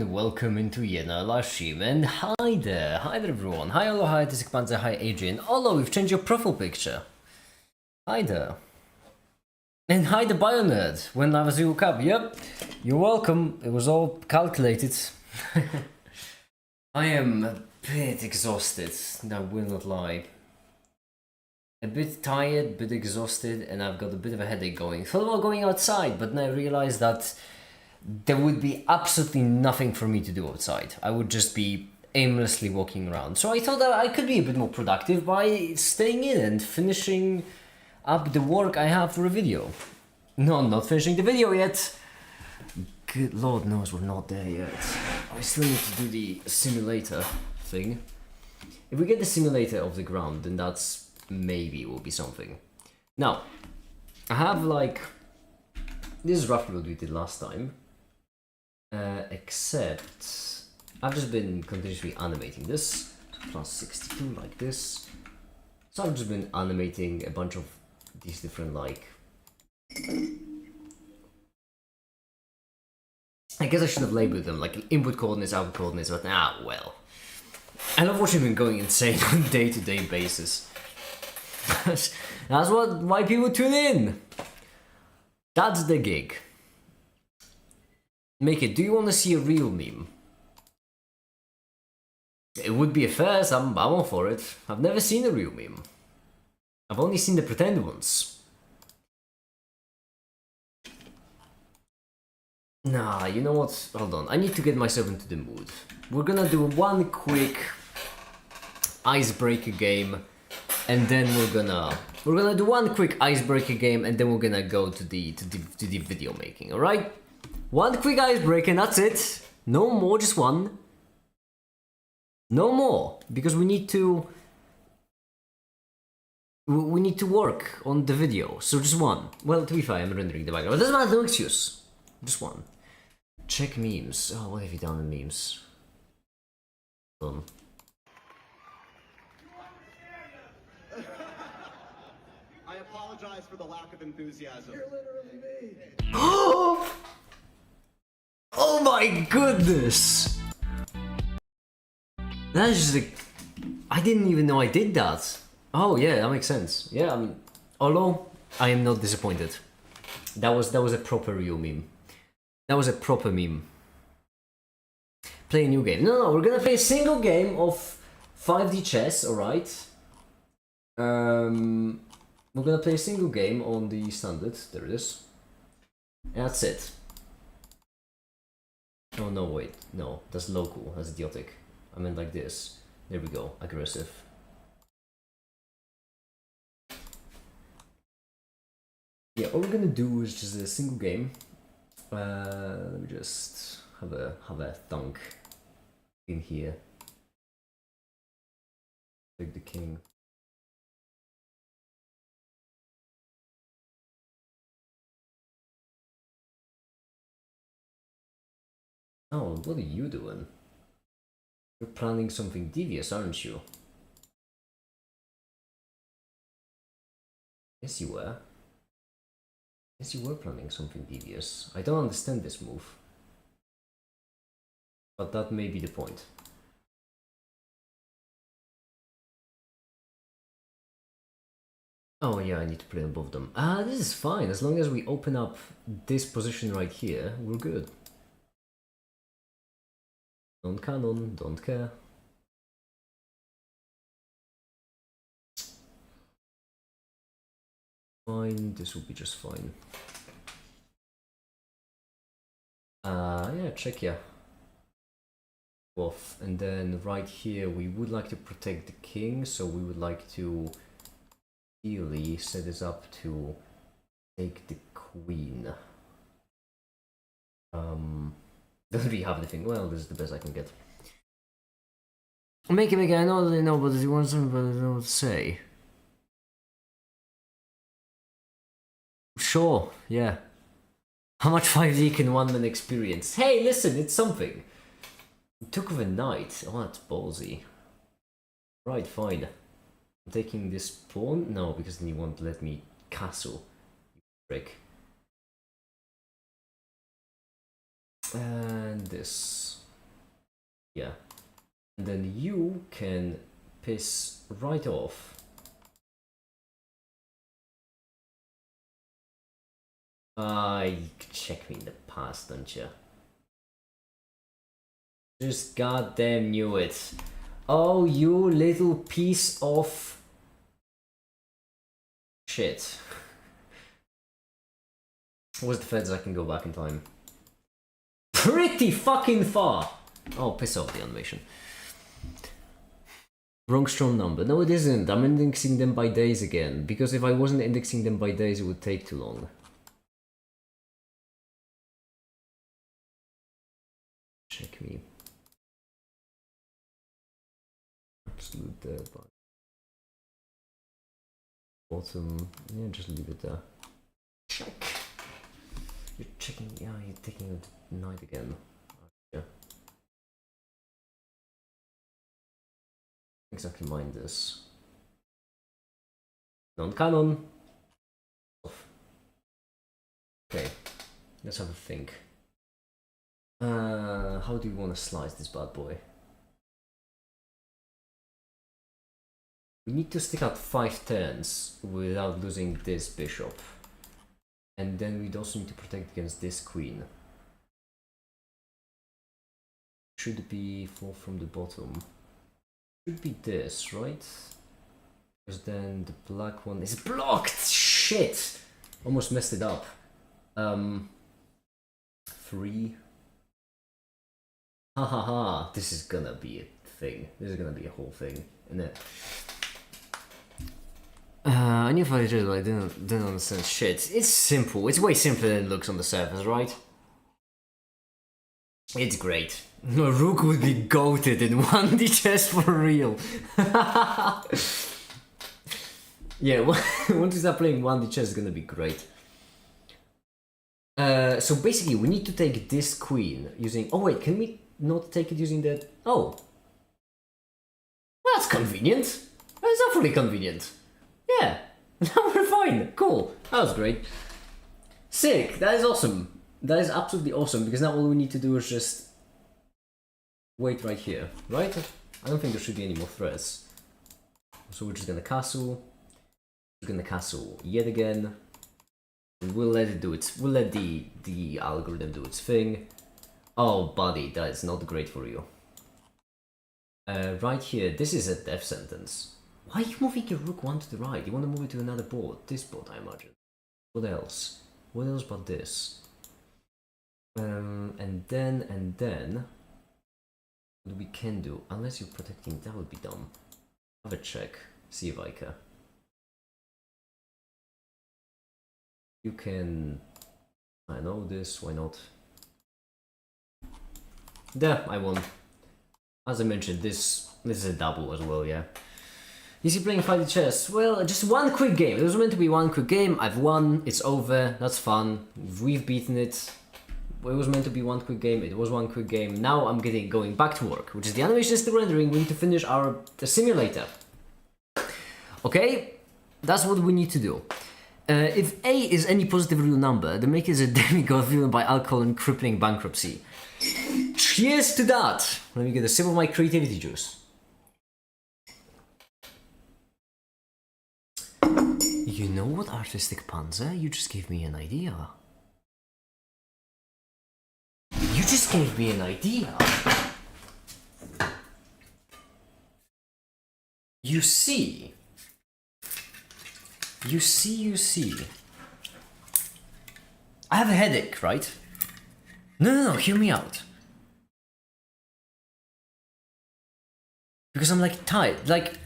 and welcome into Yena live stream. And hi there everyone. Hi Olo, hi Tisikpanzer, hi Adrian. Olo, we've changed your profile picture. Hi there. And hi the Bionerd, when I was you up. Yep, you're welcome. It was all calculated. I am a bit exhausted, I will not lie. A bit tired, bit exhausted, and I've got a bit of a headache going. Thought about going outside, but then I realized that there would be absolutely nothing for me to do outside. I would just be aimlessly walking around. So I thought that I could be a bit more productive by staying in and finishing up the work I have for a video. No, I'm not finishing the video yet. Good Lord knows we're not there yet. I still need to do the simulator thing. If we get the simulator off the ground, then that's maybe will be something. Now, I have like, this is roughly what we did last time. Except I've just been continuously animating this plus 62 like this, so I've just been animating a bunch of these different, like, I guess I should have labeled them like input coordinates, output coordinates, but well, I love watching them going insane on a day-to-day basis. That's why people tune in. That's the gig. Make it, do you want to see a real meme? It would be a first, I'm all for it. I've never seen a real meme. I've only seen the pretend ones. Nah, you know what? Hold on, I need to get myself into the mood. We're gonna do one quick icebreaker game, and then we're gonna do one quick icebreaker game, and then we're gonna go to the video making, alright? One quick icebreaker and that's it. No more, just one. No more, because we need to work on the video. So just one. Well, to be fair, I'm rendering the background. It doesn't matter, no excuse. Just one. Check memes. Oh, what have you done in memes? Hold on. I apologize for the lack of enthusiasm. You're literally me. Oh my goodness! That's just like, I didn't even know I did that. Oh yeah, that makes sense. Yeah, I mean, although I am not disappointed. That was a proper real meme. That was a proper meme. Play a new game. No, we're gonna play a single game of 5D chess, alright? We're gonna play a single game on the standard. There it is. And that's it. Oh no, wait, no, that's local, that's idiotic. I meant like this. There we go, aggressive. Yeah, all we're gonna do is just a single game. Let me just have a thunk in here. Take the king. Oh, what are you doing? You're planning something devious, aren't you? Yes, you were. Yes, you were planning something devious. I don't understand this move. But that may be the point. Oh yeah, I need to play on both of them. This is fine. As long as we open up this position right here, we're good. Non-canon, don't care. Fine, this will be just fine. Yeah, check, yeah. Off. And then right here, we would like to protect the king, so we would like to ideally set this up to take the queen. Doesn't really have anything. Well, this is the best I can get. Make it, I know they know, but he wants something, but I don't know what to say. Sure, yeah. How much 5D can one man experience? Hey, listen, it's something. It took of a knight. Oh, that's ballsy. Right, fine. I'm taking this pawn? No, because then you won't let me castle. You prick. And this. Yeah. And then you can piss right off. You check me in the past, don't you? Just goddamn knew it. Oh, you little piece of shit. Where's the feds? I can go back in time. Pretty fucking far! Oh, piss off the animation. Wrong strong number. No, it isn't. I'm indexing them by days again. Because if I wasn't indexing them by days, it would take too long. Check me. Absolute there, but bottom. Yeah, just leave it there. Check. You're checking. Yeah, you're taking it night again. Yeah. Exactly mind this. Non-canon. Off. Okay. Let's have a think. How do you want to slice this bad boy? We need to stick out 5 turns without losing this bishop. And then we'd also need to protect against this queen. Should be 4 from the bottom. Should be this, right? Because then the black one is blocked! Shit! Almost messed it up. 3. Ha ha ha, this is gonna be a thing. This is gonna be a whole thing, isn't it? I knew if I did, I didn't understand shit. It's simple. It's way simpler than it looks on the surface, right? It's great. No, Rook would be goated in 1D chess for real. Yeah, once you start playing 1D chess, it's gonna be great. So basically, we need to take this queen using... Oh wait, can we not take it using that? Oh. Well, that's convenient. That's awfully convenient. Yeah. Now we're fine. Cool. That was great. Sick. That is awesome. That is absolutely awesome, because now all we need to do is just wait right here, right? I don't think there should be any more threats. So we're just gonna castle. We're gonna castle yet again. We'll let it do its... We'll let the algorithm do its thing. Oh, buddy, that is not great for you. Right here, this is a death sentence. Why are you moving your rook 1 to the right? You want to move it to another board? This board, I imagine. What else? What else but this? And then... What we can do, unless you're protecting, that would be dumb. Have a check. See if I can. You can... I know this, why not? There, I won. As I mentioned, this is a double as well, yeah. Is he playing 5D chess? Well, just one quick game. It was meant to be one quick game. I've won. It's over. That's fun. We've beaten it. It was meant to be one quick game. It was one quick game. Now I'm going back to work, which is the animation is still rendering. We need to finish the simulator. Okay? That's what we need to do. If A is any positive real number, the maker is a demigod driven by alcohol and crippling bankruptcy. Cheers to that! Let me get a sip of my creativity juice. You know what, artistic panzer? You just gave me an idea. You just gave me an idea. You see. You see. I have a headache, right? No, hear me out. Because I'm like tired, like...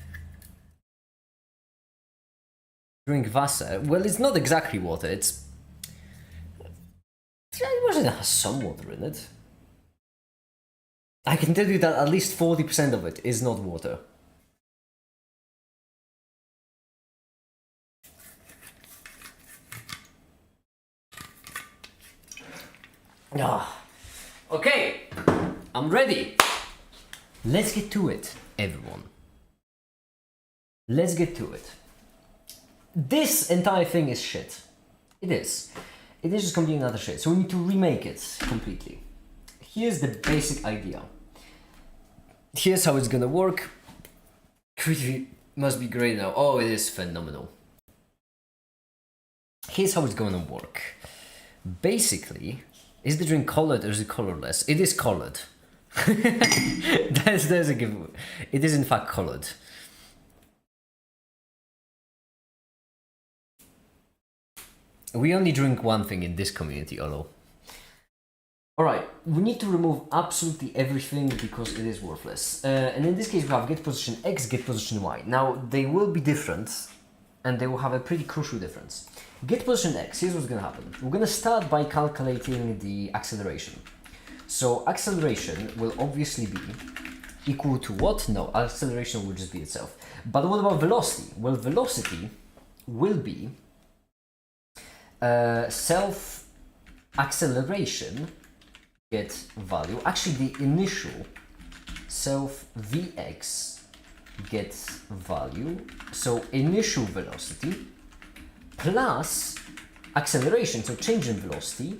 Drink Wasser. Well, it's not exactly water, it's... It has some water in it. I can tell you that at least 40% of it is not water. Ah. Okay, I'm ready. Let's get to it, everyone. Let's get to it. This entire thing is shit. It is. It is just completely another shit. So we need to remake it completely. Here's the basic idea. Here's how it's gonna work. Creativity must be great now. Oh, it is phenomenal. Here's how it's gonna work. Basically, is the drink colored or is it colorless? It is colored. there's a giveaway. It is in fact colored. We only drink one thing in this community, Olo. Alright, we need to remove absolutely everything because it is worthless. And in this case we have get position X, get position Y. Now they will be different and they will have a pretty crucial difference. Get position X, here's what's gonna happen. We're gonna start by calculating the acceleration. So acceleration will obviously be equal to what? No, acceleration will just be itself. But what about velocity? Well, velocity will be self acceleration get value, actually the initial self Vx get value, so initial velocity plus acceleration, so change in velocity,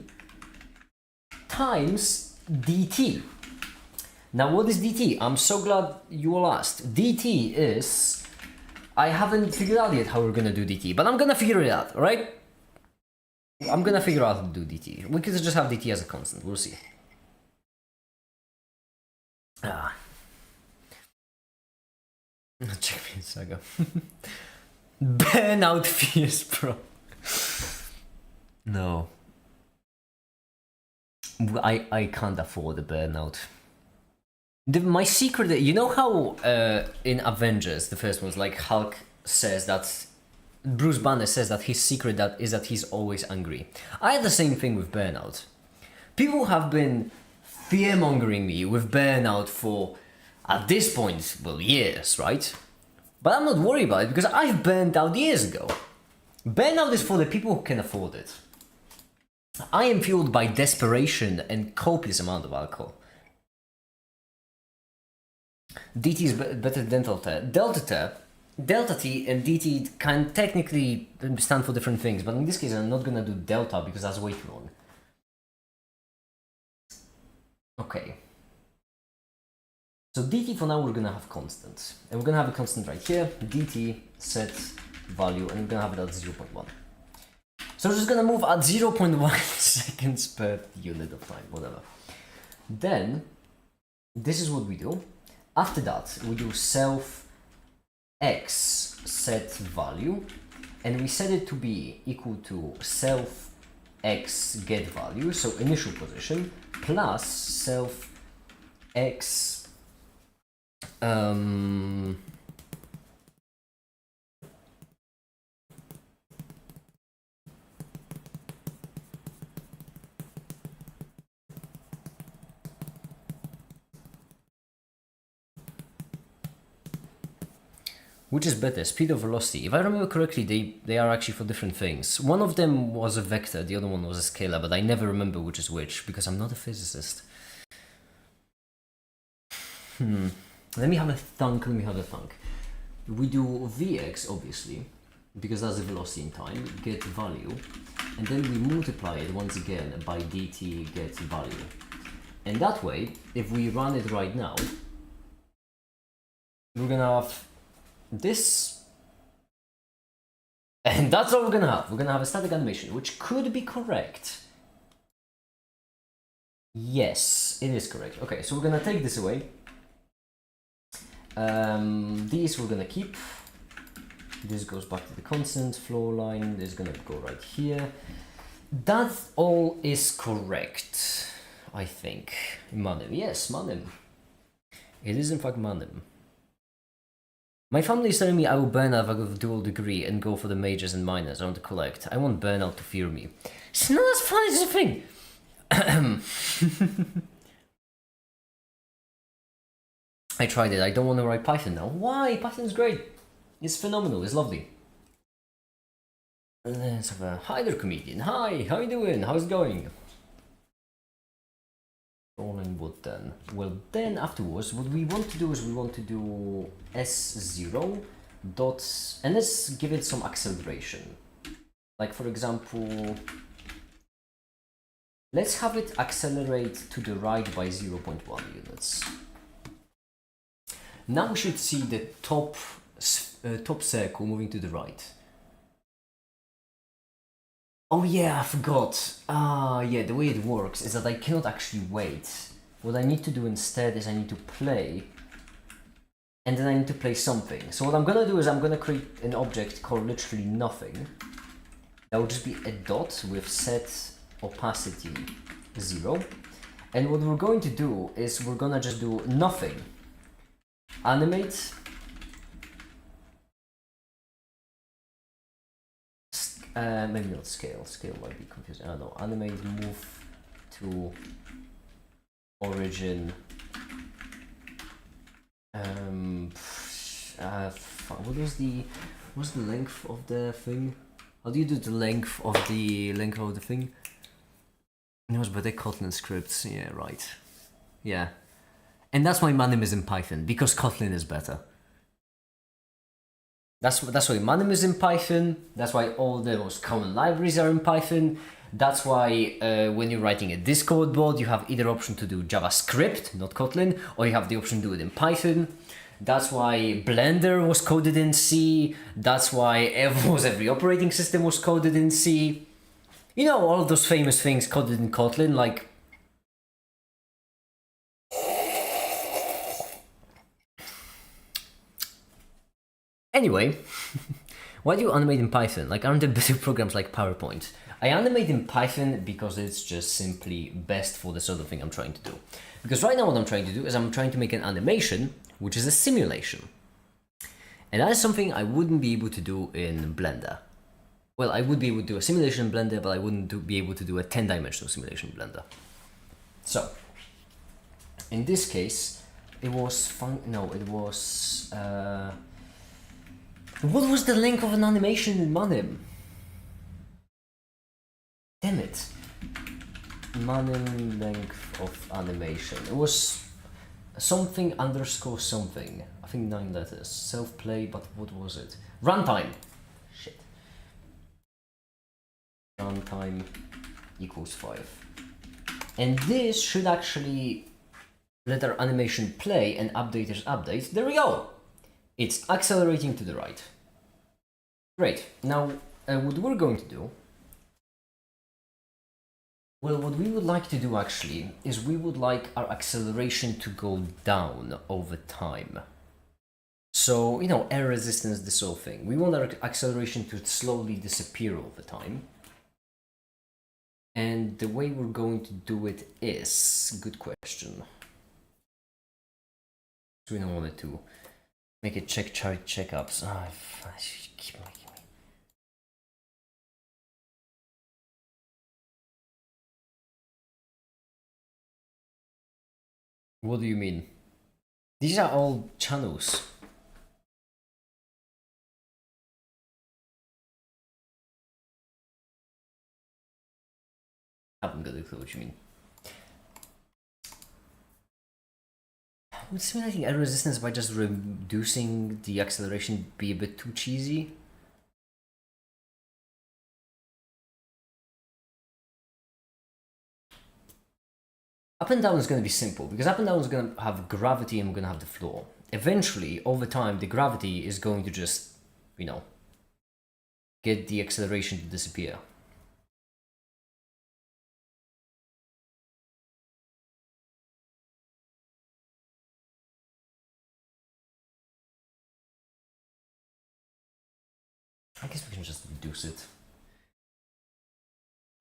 times dt. Now what is dt? I'm so glad you all asked. dt is, I haven't figured out yet how we're gonna do dt, but I'm gonna figure it out, alright? I'm gonna figure out how to do dt. We could just have dt as a constant, we'll see. Check me Saga. Burnout fears, bro. No. I can't afford a burnout. My secret, you know how in Avengers, the first one's like Hulk says that, Bruce Banner says that his secret is that he's always angry. I had the same thing with burnout. People have been fear-mongering me with burnout for, at this point, well, years, right? But I'm not worried about it because I've burned out years ago. Burnout is for the people who can afford it. I am fueled by desperation and copious amount of alcohol. DT is better than delta t and dt can technically stand for different things, but in this case I'm not gonna do delta because that's way too long. Okay. So dt for now we're gonna have constant. And we're gonna have a constant right here, dt set value, and we're gonna have it at 0.1. So we're just gonna move at 0.1 seconds per unit of time, whatever. Then, this is what we do. After that, we do self x set value, and we set it to be equal to self x get value, so initial position, plus self x which is better, speed or velocity? If I remember correctly, they are actually for different things. One of them was a vector, the other one was a scalar, but I never remember which is which, because I'm not a physicist. Let me have a thunk, We do Vx, obviously, because that's the velocity in time, get value, and then we multiply it once again by dt get value. And that way, if we run it right now, we're gonna have this, and that's all we're gonna have. We're gonna have a static animation, which could be correct. Yes, it is correct. Okay, so we're gonna take this away. These we're gonna keep. This goes back to the constant flow line. This is gonna go right here. That all is correct, I think. Manim, yes, Manim. It is in fact Manim. My family is telling me I will burn out if I go for dual degree and go for the majors and minors I want to collect. I want burnout to fear me. It's not as fun as you think. I tried it. I don't want to write Python now. Why? Python's great. It's phenomenal. It's lovely. Let's have a hi there, comedian. Hi, how you doing? How's it going? Rolling what then? Well, then afterwards, what we want to do is we want to do S0 dots, and let's give it some acceleration. Like for example, let's have it accelerate to the right by 0.1 units. Now we should see the top circle moving to the right. Oh yeah, I forgot. Yeah, the way it works is that I cannot actually wait. What I need to do instead is I need to play, and then I need to play something. So what I'm gonna do is I'm gonna create an object called literally nothing. That will just be a dot with set opacity 0. And what we're going to do is we're gonna just do nothing. Animate. Maybe not scale. Scale might be confusing. I don't know. Animate, move to origin. What's the length of the thing? How do you do the length of the thing? No, but they're Kotlin scripts. Yeah, right. Yeah, and that's why my name is in Python, because Kotlin is better. That's why my name is in Python. That's why all the most common libraries are in Python. That's why when you're writing a Discord board, you have either option to do JavaScript, not Kotlin, or you have the option to do it in Python. That's why Blender was coded in C. That's why every operating system was coded in C. You know, all of those famous things coded in Kotlin, like... Anyway, why do you animate in Python? Like, aren't there better programs like PowerPoint? I animate in Python because it's just simply best for the sort of thing I'm trying to do. Because right now what I'm trying to do is I'm trying to make an animation, which is a simulation. And that is something I wouldn't be able to do in Blender. Well, I would be able to do a simulation in Blender, but I wouldn't be able to do a 10-dimensional simulation in Blender. So, in this case, it was fun. No, it was... What was the length of an animation in Manim? Damn it. Manim length of animation. It was something underscore something. I think 9 letters. Self-play, but what was it? Runtime. Shit. Runtime equals 5. And this should actually let our animation play and updaters update. There we go. It's accelerating to the right. Great. Now, what we're going to do, well, what we would like to do actually is we would like our acceleration to go down over time. So, you know, air resistance, this whole thing. We want our acceleration to slowly disappear over time. And the way we're going to do it is, good question. So we don't want it to make it checkups. I keep making me. What do you mean? These are all channels. I haven't got a clue what you mean. Would simulating air resistance by just reducing the acceleration be a bit too cheesy? Up and down is going to be simple, because up and down is going to have gravity and we're going to have the floor. Eventually, over time, the gravity is going to just, you know, get the acceleration to disappear. I guess we can just reduce it.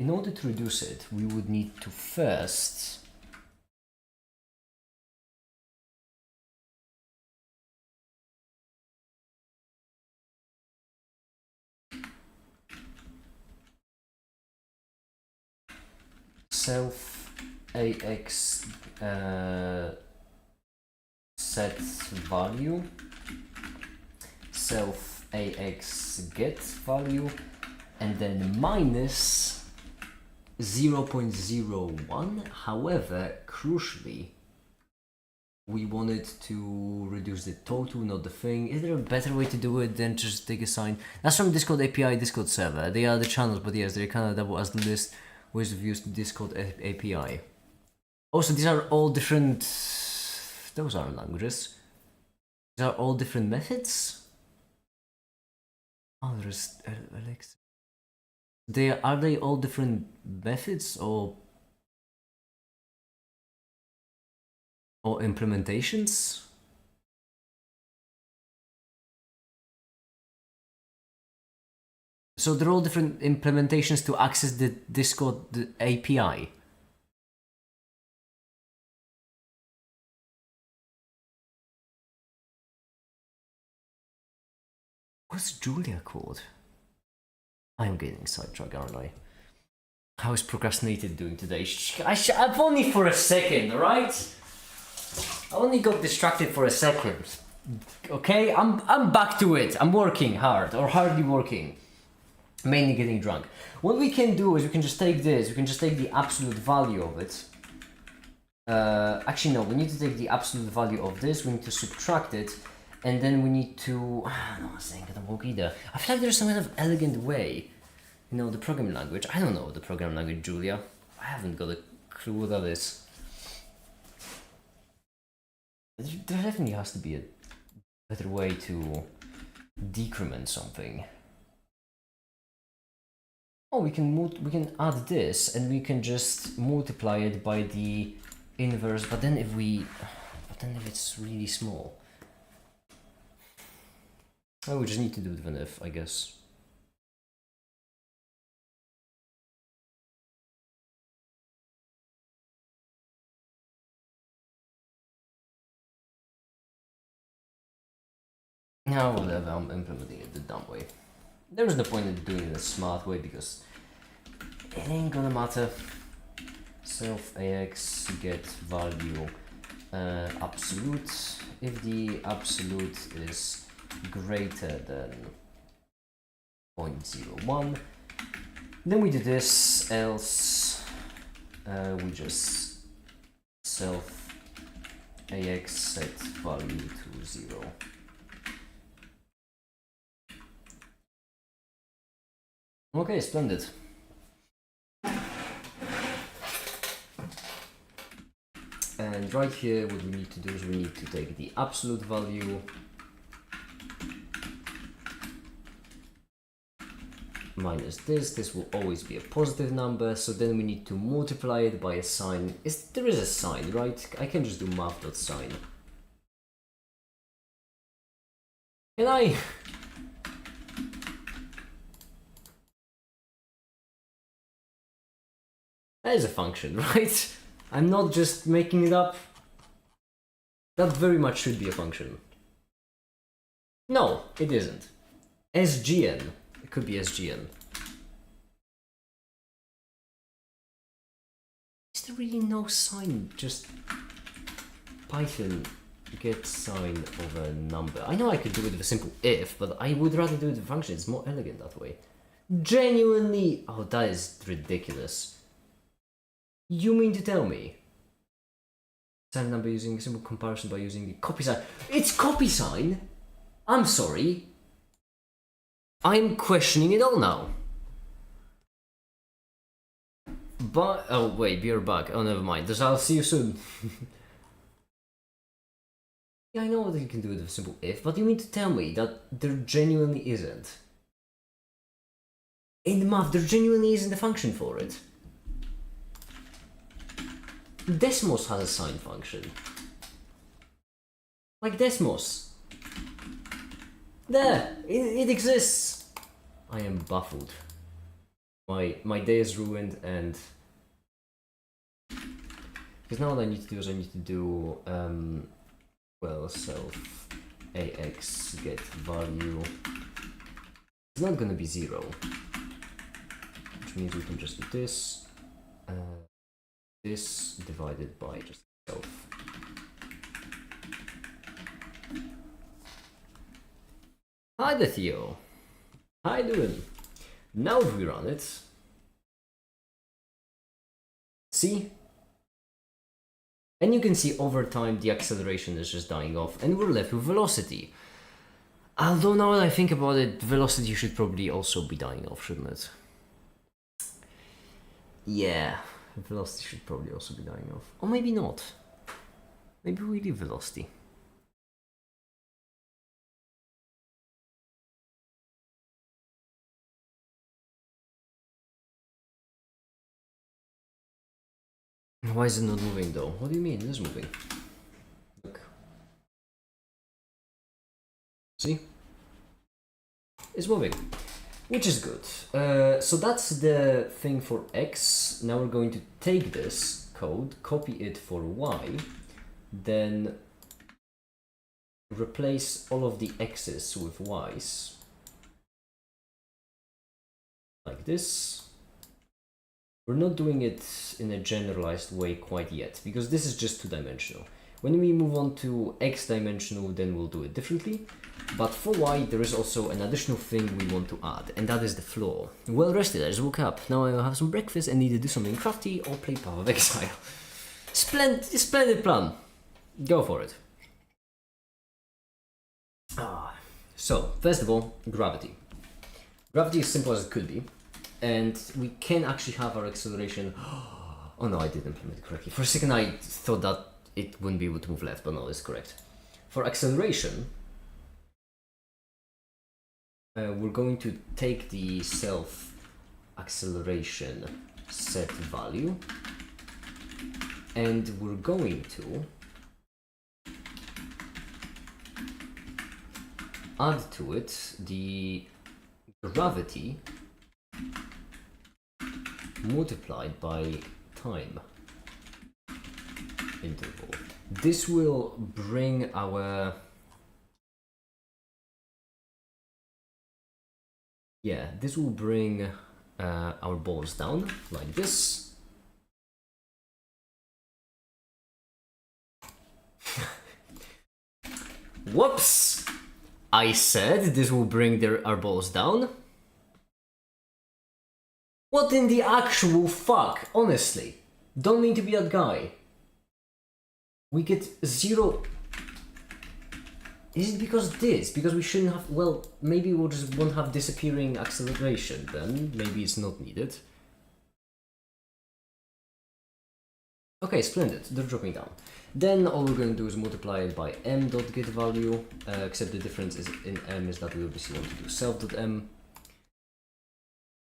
In order to reduce it, we would need to first self ax set value, self ax get value, and then minus 0.01. However, crucially, we wanted to reduce the total, not the thing. Is there a better way to do it than just take a sign? That's from Discord API, Discord server. They are the channels, but yes, they're kind of double as the list ways of use Discord API. Also, these are all different. Those aren't languages. These are all different methods? Oh, there's Alex. Are they all different methods or implementations? So they're all different implementations to access the Discord API. What's Julia called? I'm getting sidetracked, aren't I? How is procrastinated doing today? I've only for a second, alright? I only got distracted for a second. Okay, I'm back to it. I'm working hard, or hardly working. Mainly getting drunk. What we can do is we can just take this, we can just take the absolute value of it. Actually no, we need to take the absolute value of this, we need to subtract it, and then we need to... no, this ain't gonna work either. I feel like there's some kind of elegant way. You know, the programming language. I don't know the programming language, Julia. I haven't got a clue what that is. There definitely has to be a better way to decrement something. Oh, we can add this and we can just multiply it by the inverse, but then if it's really small. Oh, we just need to do it with an if, I guess. No, whatever, I'm implementing it the dumb way. There's no point in doing it the smart way because it ain't gonna matter. Self AX get value absolute if the absolute is greater than 0.01. Then we do this, else we just self AX set value to 0. Okay, splendid. And right here, what we need to do is we need to take the absolute value minus this. This will always be a positive number, so then we need to multiply it by a sign. There is a sign, right? I can just do math.sign. Can I? That is a function, right? I'm not just making it up. That very much should be a function. No, it isn't. SGN. It could be SGN. Is there really no sign? Just Python get sign of a number. I know I could do it with a simple if, but I would rather do it with a function. It's more elegant that way. Genuinely. Oh, that is ridiculous. You mean to tell me? Sign number using simple comparison by using the copy sign. It's copy sign? I'm sorry. I'm questioning it all now. But oh wait, you're back. Oh, never mind. I'll see you soon. Yeah, I know that you can do it with a simple if, but you mean to tell me that there genuinely isn't? In the math, there genuinely isn't a function for it. Desmos has a sign function. Like Desmos. There! It exists! I am baffled. My day is ruined and... Because now what I need to do is I need to do... well, self AX get value. It's not gonna be 0. Which means we can just do this. This divided by just self. Hi there, Theo. How you doing? Now if we run it, see? And you can see over time the acceleration is just dying off and we're left with velocity. Although now that I think about it, velocity should probably also be dying off, shouldn't it? Yeah. Velocity should probably also be dying off. Or maybe not. Maybe we leave velocity. Why is it not moving though? What do you mean? It is moving. Look. See? It's moving. Which is good. So that's the thing for X. Now we're going to take this code, copy it for Y, then replace all of the X's with Y's. Like this. We're not doing it in a generalized way quite yet, because this is just two-dimensional. When we move on to X-dimensional, then we'll do it differently. But for Y, there is also an additional thing we want to add, and that is the floor. Well rested, I just woke up. Now I will have some breakfast and need to do something crafty or play Path of Exile. Splendid plan. Go for it. So, first of all, gravity. Gravity is simple as it could be, and we can actually have our acceleration. Oh no, I didn't implement it correctly. For a second I thought that it wouldn't be able to move left, but no, it's correct. For acceleration, we're going to take the self acceleration set value, and we're going to add to it the gravity multiplied by time interval. This will bring our our balls down like this. Whoops! I said this will bring our balls down. What in the actual fuck? Honestly, don't mean to be that guy. We get 0. Is it because this? Because we shouldn't have. Well, maybe we'll just won't have disappearing acceleration then. Maybe it's not needed. Okay, splendid. They're dropping down. Then all we're going to do is multiply it by m.getValue, except the difference is in m is that we obviously want to do self.m.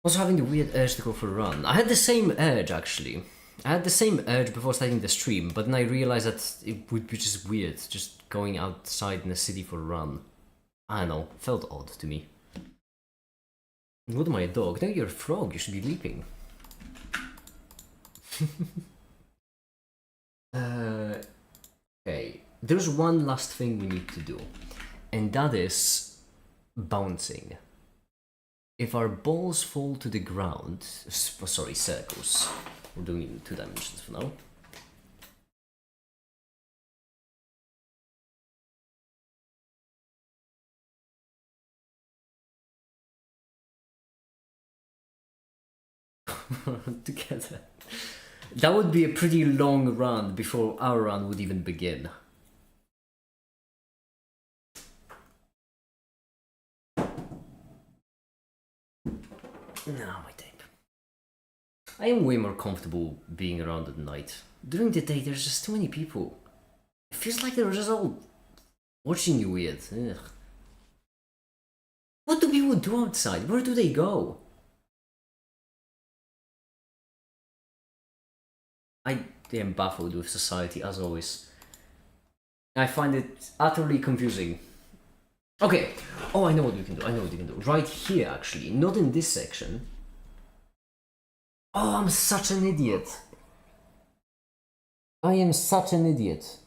Also having the weird urge to go for a run. I had the same urge actually. I had the same urge before starting the stream, but then I realized that it would be just weird, just going outside in the city for a run. I don't know, felt odd to me. What am I, a dog? No, you're a frog, you should be leaping. Okay, there's one last thing we need to do, and that is bouncing. If our balls fall to the ground, sorry, circles. We're doing it in 2 dimensions for now. Together. That would be a pretty long run before our run would even begin. Now my tape. I am way more comfortable being around at night. During the day there's just too many people. It feels like they're just all watching you weird. Ugh. What do people do outside? Where do they go? I am baffled with society as always. I find it utterly confusing. Okay. Oh, I know what we can do. Right here, actually. Not in this section. Oh, I'm such an idiot. I am such an idiot.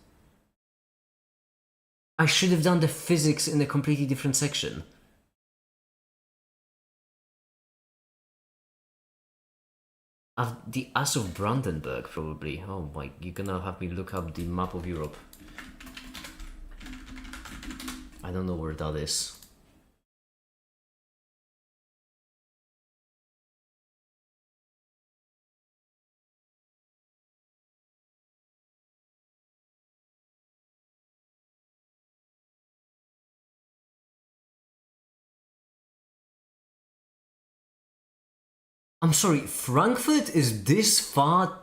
I should have done the physics in a completely different section. The ass of Brandenburg, probably. Oh my, you're gonna have me look up the map of Europe. I don't know where that is. I'm sorry, Frankfurt is this far?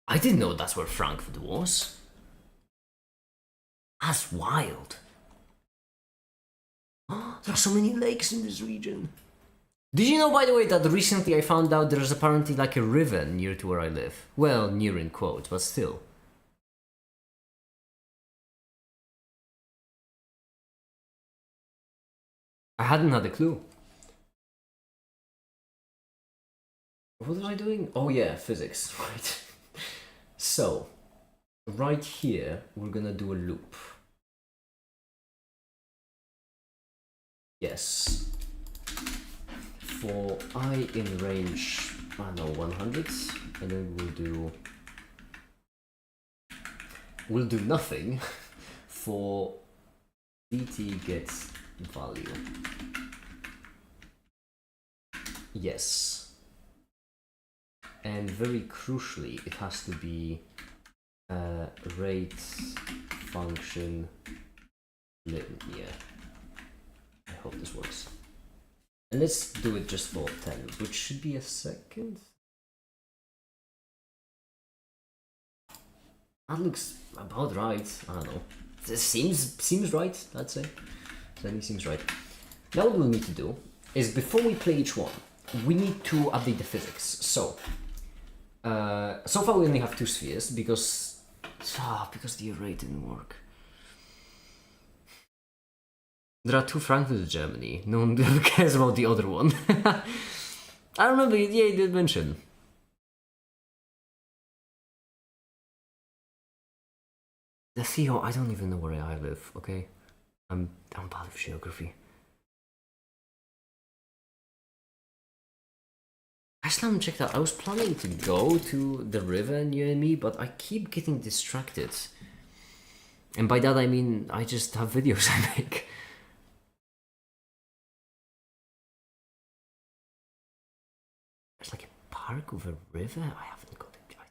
I didn't know that's where Frankfurt was. That's wild. There are so many lakes in this region. Did you know, by the way, that recently I found out there's apparently like a river near to where I live? Well, near in quotes, but still. I hadn't had a clue. What was I doing? Oh yeah, physics, right. So, right here, we're gonna do a loop. Yes. For I in range, I don't know, 100, and then we'll do nothing for dt gets value. Yes. And very crucially, it has to be rate function linear. I hope this works. And let's do it just for 10, which should be a second. That looks about right. I don't know. This seems right, I'd say. Certainly seems right. Now what we'll need to do is, before we play each one, we need to update the physics. So, so far we only have 2 spheres because the array didn't work. There are 2 Frankfurts in Germany. No one ever cares about the other one. I remember, yeah, you did mention. The Theo, I don't even know where I live, okay? I'm bad with geography. I still haven't checked out. I was planning to go to the river near me, but I keep getting distracted. And by that I mean I just have videos I make. There's like a park with a river? I haven't got it right.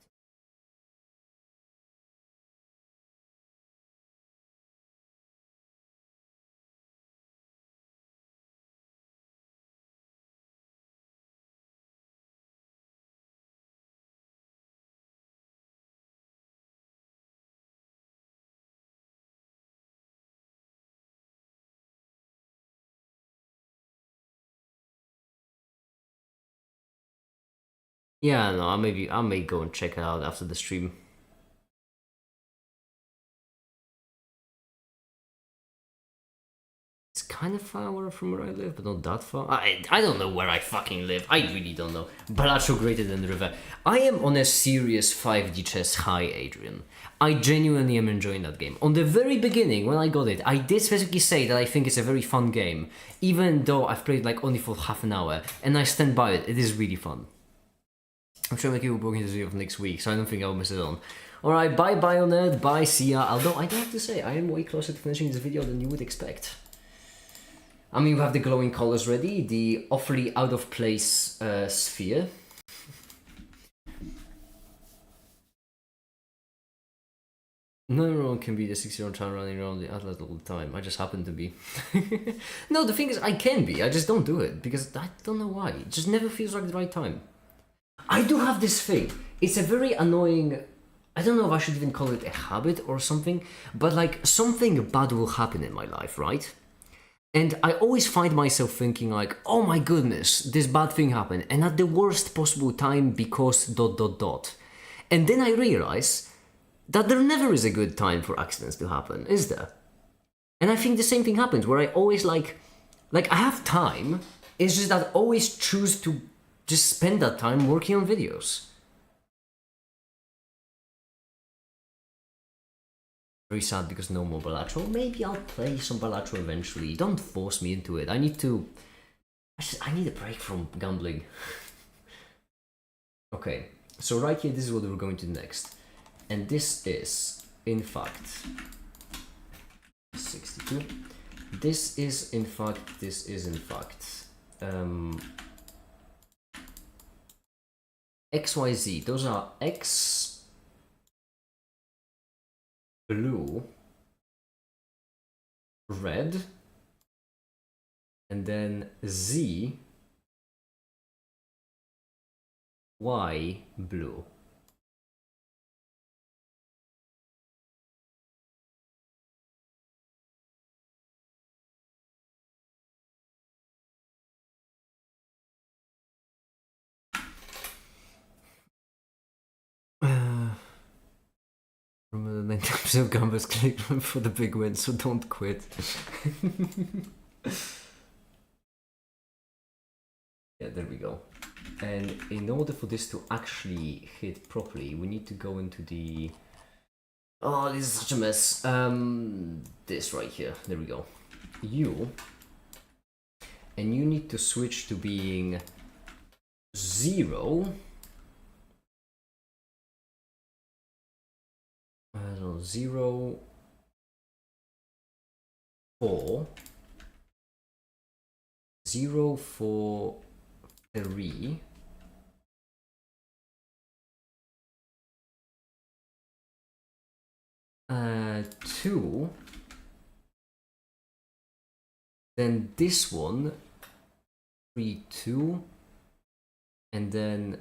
Yeah, no, I may go and check it out after the stream. It's kind of far from where I live, but not that far. I don't know where I fucking live. I really don't know. Balacho greater than the river. I am on a serious 5D chess high, Adrian. I genuinely am enjoying that game. On the very beginning, when I got it, I did specifically say that I think it's a very fun game, even though I've played like only for half an hour, and I stand by it. It is really fun. I'm sure I'll make this video for next week, so I don't think I'll miss it on. Alright, bye Bionerd, bye, see ya. Although I do have to say, I am way closer to finishing this video than you would expect. I mean, we have the glowing colors ready, the awfully out of place sphere. Not everyone can be the 6-year-old child running around the outlet all the time. I just happen to be. No, the thing is, I can be. I just don't do it because I don't know why. It just never feels like the right time. I do have this thing. It's a very annoying. I don't know if I should even call it a habit or something, but like something bad will happen in my life, right? And I always find myself thinking like, oh my goodness, this bad thing happened, and at the worst possible time because ... And then I realize that there never is a good time for accidents to happen, is there? And I think the same thing happens where I always like I have time, it's just that I always choose to just spend that time working on videos. Very sad because no more Balatro. Maybe I'll play some Balatro eventually. Don't force me into it. I need a break from gambling. Okay, so right here, this is what we're going to do next. And this is, in fact, 62. This is, in fact, XYZ. Those are X, blue, red, and then Z, Y, blue. Remember the 90% of gamblers click for the big win, so don't quit. Yeah, there we go. And in order for this to actually hit properly, we need to go into the... Oh, this is such a mess. This right here. There we go. And you need to switch to being 0. 0, 4, 0, 4, 3, 2, then this one, 3, 2, and then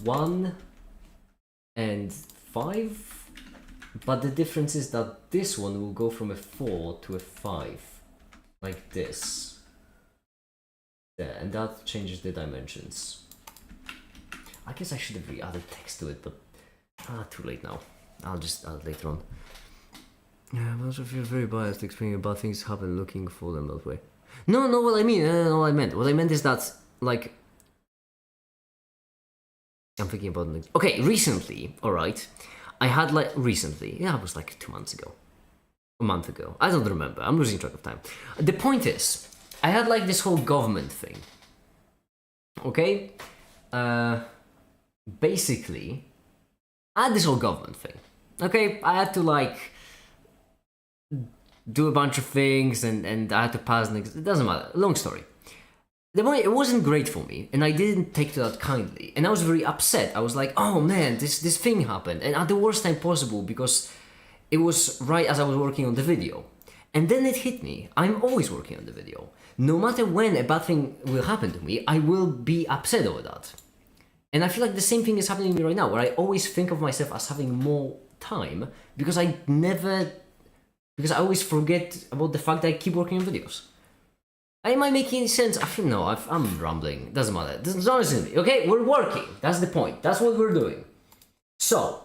1 and 5, but the difference is that this one will go from a 4 to a 5, like this. There, and that changes the dimensions. I guess I should have added text to it, but too late now. I'll just add it later on. Yeah, I also feel very biased explaining about things happen looking for them that way. No, what I mean, what I meant is that, like, I'm thinking about it. Okay, recently, alright, I had like, yeah, it was like 2 months ago. A month ago. I don't remember, I'm losing track of time. The point is, I had like this whole government thing. Okay? Basically, I had this whole government thing. Okay, I had to like do a bunch of things and I had to pass next. It doesn't matter. Long story. It wasn't great for me, and I didn't take to that kindly, and I was very upset. I was like, "Oh man, this thing happened," and at the worst time possible because it was right as I was working on the video. And then it hit me. I'm always working on the video. No matter when a bad thing will happen to me, I will be upset over that. And I feel like the same thing is happening to me right now, where I always think of myself as having more time because I always forget about the fact that I keep working on videos. Am I making any sense? I feel no, I'm rambling. Doesn't matter. It's not listening to me. Okay, we're working. That's the point. That's what we're doing. So,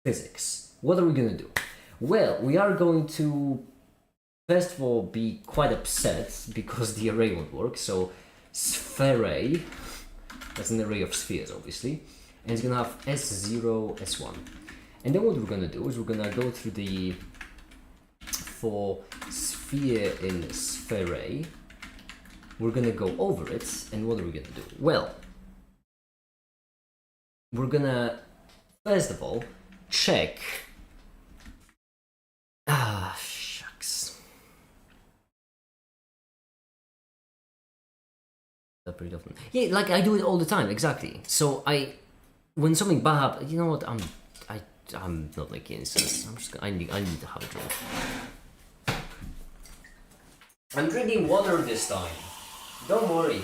physics. What are we gonna do? Well, we are going to first of all be quite upset because the array won't work. So, sphere, that's an array of spheres, obviously, and it's gonna have S0, S1. And then what we're gonna do is we're gonna go through the for sphere in sphere, we're gonna go over it, and what are we gonna do? Well, we're gonna first of all check. Shucks. That pretty often. Yeah, like I do it all the time, exactly. So when something bad happens, you know what? I'm not making any sense. I need to have a drink. I'm drinking water this time. Don't worry.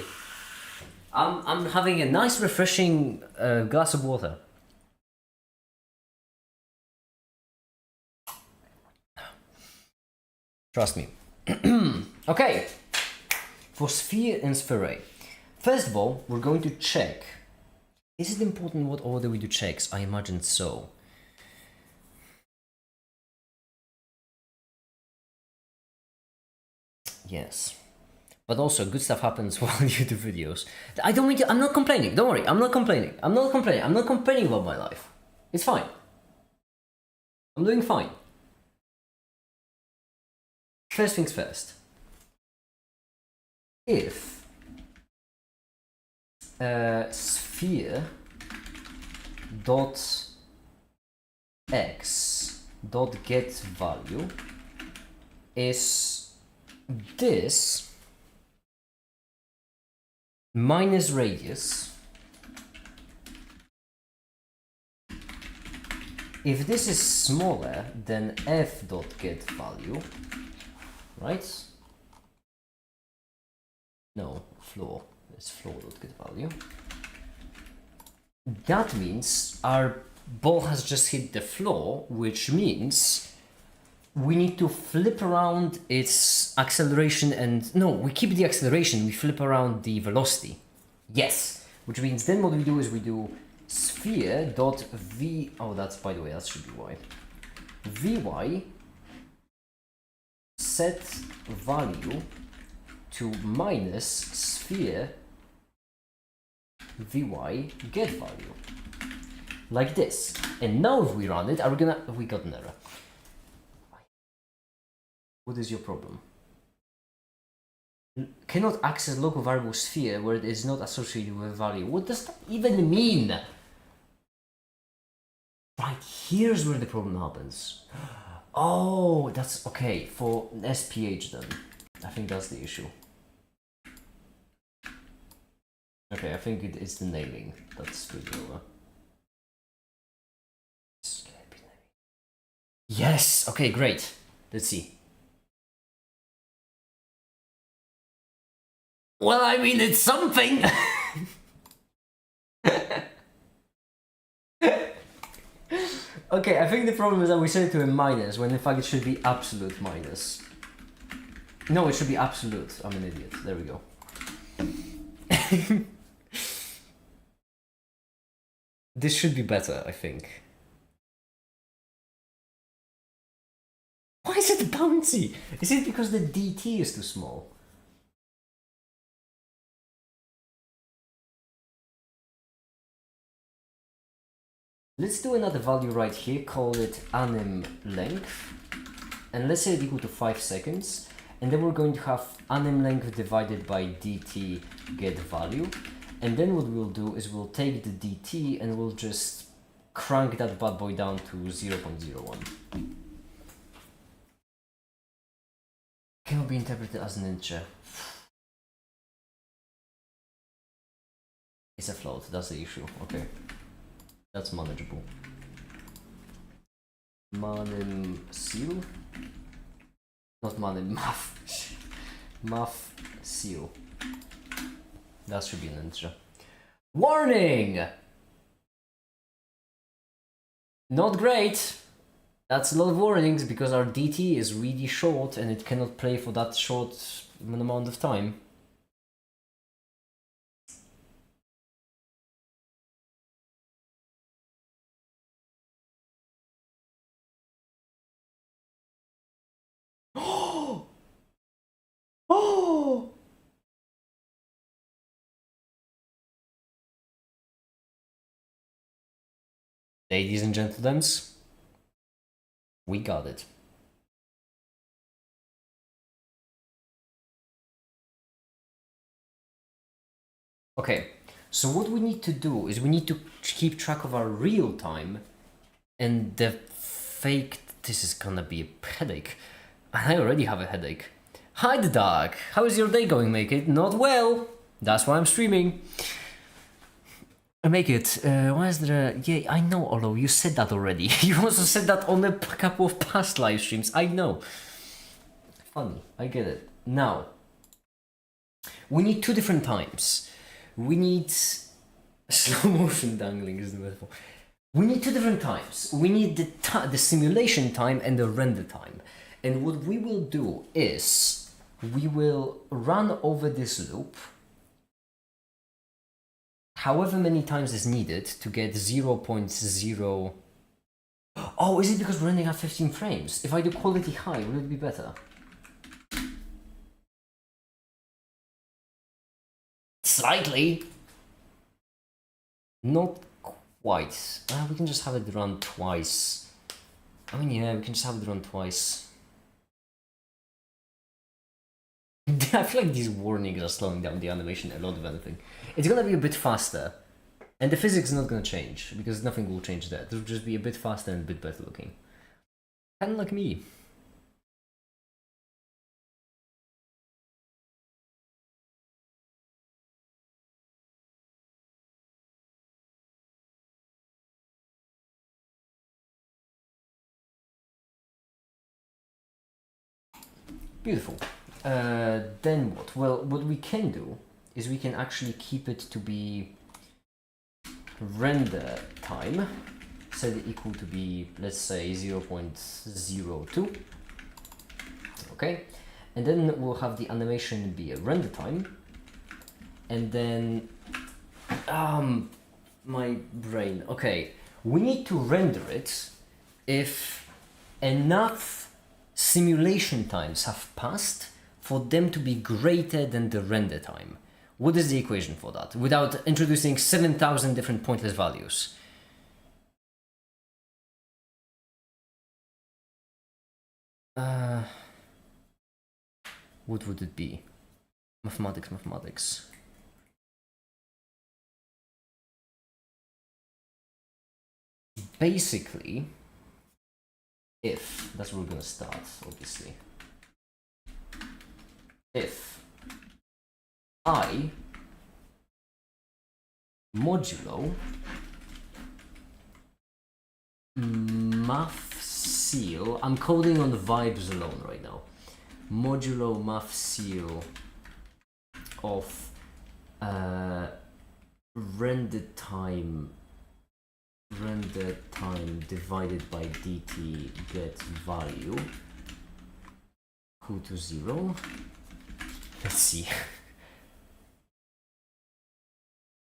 I'm having a nice, refreshing glass of water. Trust me. Okay. For sphere and sphere. First of all, we're going to check. Is it important what order we do checks? I imagine so. Yes. But also, good stuff happens while you do videos. I'm not complaining. Don't worry. I'm not complaining. I'm not complaining about my life. It's fine. I'm doing fine. First things first. If sphere dot x dot get value is this minus radius, if this is smaller than f dot get value, right? No, floor. It's floor dot get value. That means our ball has just hit the floor, which means we need to flip around its acceleration and... No, we keep the acceleration, we flip around the velocity. Yes, which means then what we do is we do sphere dot v. Oh, that's, by the way, that should be y. Vy set value to minus sphere vy get value, like this. And now if we run it, we got an error. What is your problem? Cannot access local variable sphere where it is not associated with value. What does that even mean? Right, here's where the problem happens. Oh, that's okay for SPH then. I think that's the issue. Okay, I think it's the naming that's screwed over. Yes! Okay, great. Let's see. Well, I mean, it's something! Okay, I think the problem is that we set it to a minus, when in fact it should be absolute minus. No, it should be absolute. I'm an idiot. There we go. This should be better, I think. Why is it bouncy? Is it because the dt is too small? Let's do another value right here, call it anim length, and let's say it equal to 5 seconds, and then we're going to have anim length divided by dt get value, and then what we'll do is we'll take the dt and we'll just crank that bad boy down to 0.01. Cannot be interpreted as an integer. It's a float, that's the issue, okay. That's manageable. Manim seal? Not manim, math. Math seal. That should be an integer. Warning! Not great! That's a lot of warnings because our DT is really short and it cannot play for that short amount of time. Oh! Ladies and gentlemen, we got it. Okay, so what we need to do is we need to keep track of our real time and the fake. This is gonna be a headache. I already have a headache. Hi, the Dark. How is your day going, Make It? Not well. That's why I'm streaming. Make It. Why is there a... Yeah, I know, Olo, you said that already. You also said that on a couple of past live streams. I know. Funny. I get it. Now, we need 2 different times. We need... Slow motion dangling is the metaphor. We need 2 different times. We need the simulation time and the render time. And what we will do is we will run over this loop however many times is needed to get 0.0. Oh, is it because we're running at 15 frames? If I do quality high, will it be better? Slightly. Not quite. We can just have it run twice. I mean, yeah, we can just have it run twice. I feel like these warnings are slowing down the animation a lot of anything. It's gonna be a bit faster. And the physics is not gonna change, because nothing will change there. It'll just be a bit faster and a bit better looking. Kinda like me. Beautiful. Then what? Well, what we can do is we can actually keep it to be render time, set it equal to be, let's say, 0.02. Okay, and then we'll have the animation be a render time, and then my brain. Okay, we need to render it if enough simulation times have passed for them to be greater than the render time. What is the equation for that? Without introducing 7,000 different pointless values. What would it be? Mathematics. Basically, if, that's where we're gonna start, obviously. If I modulo math seal, I'm coding on the vibes alone right now. Modulo math seal of render time divided by dt get value equal to 0. Let's see.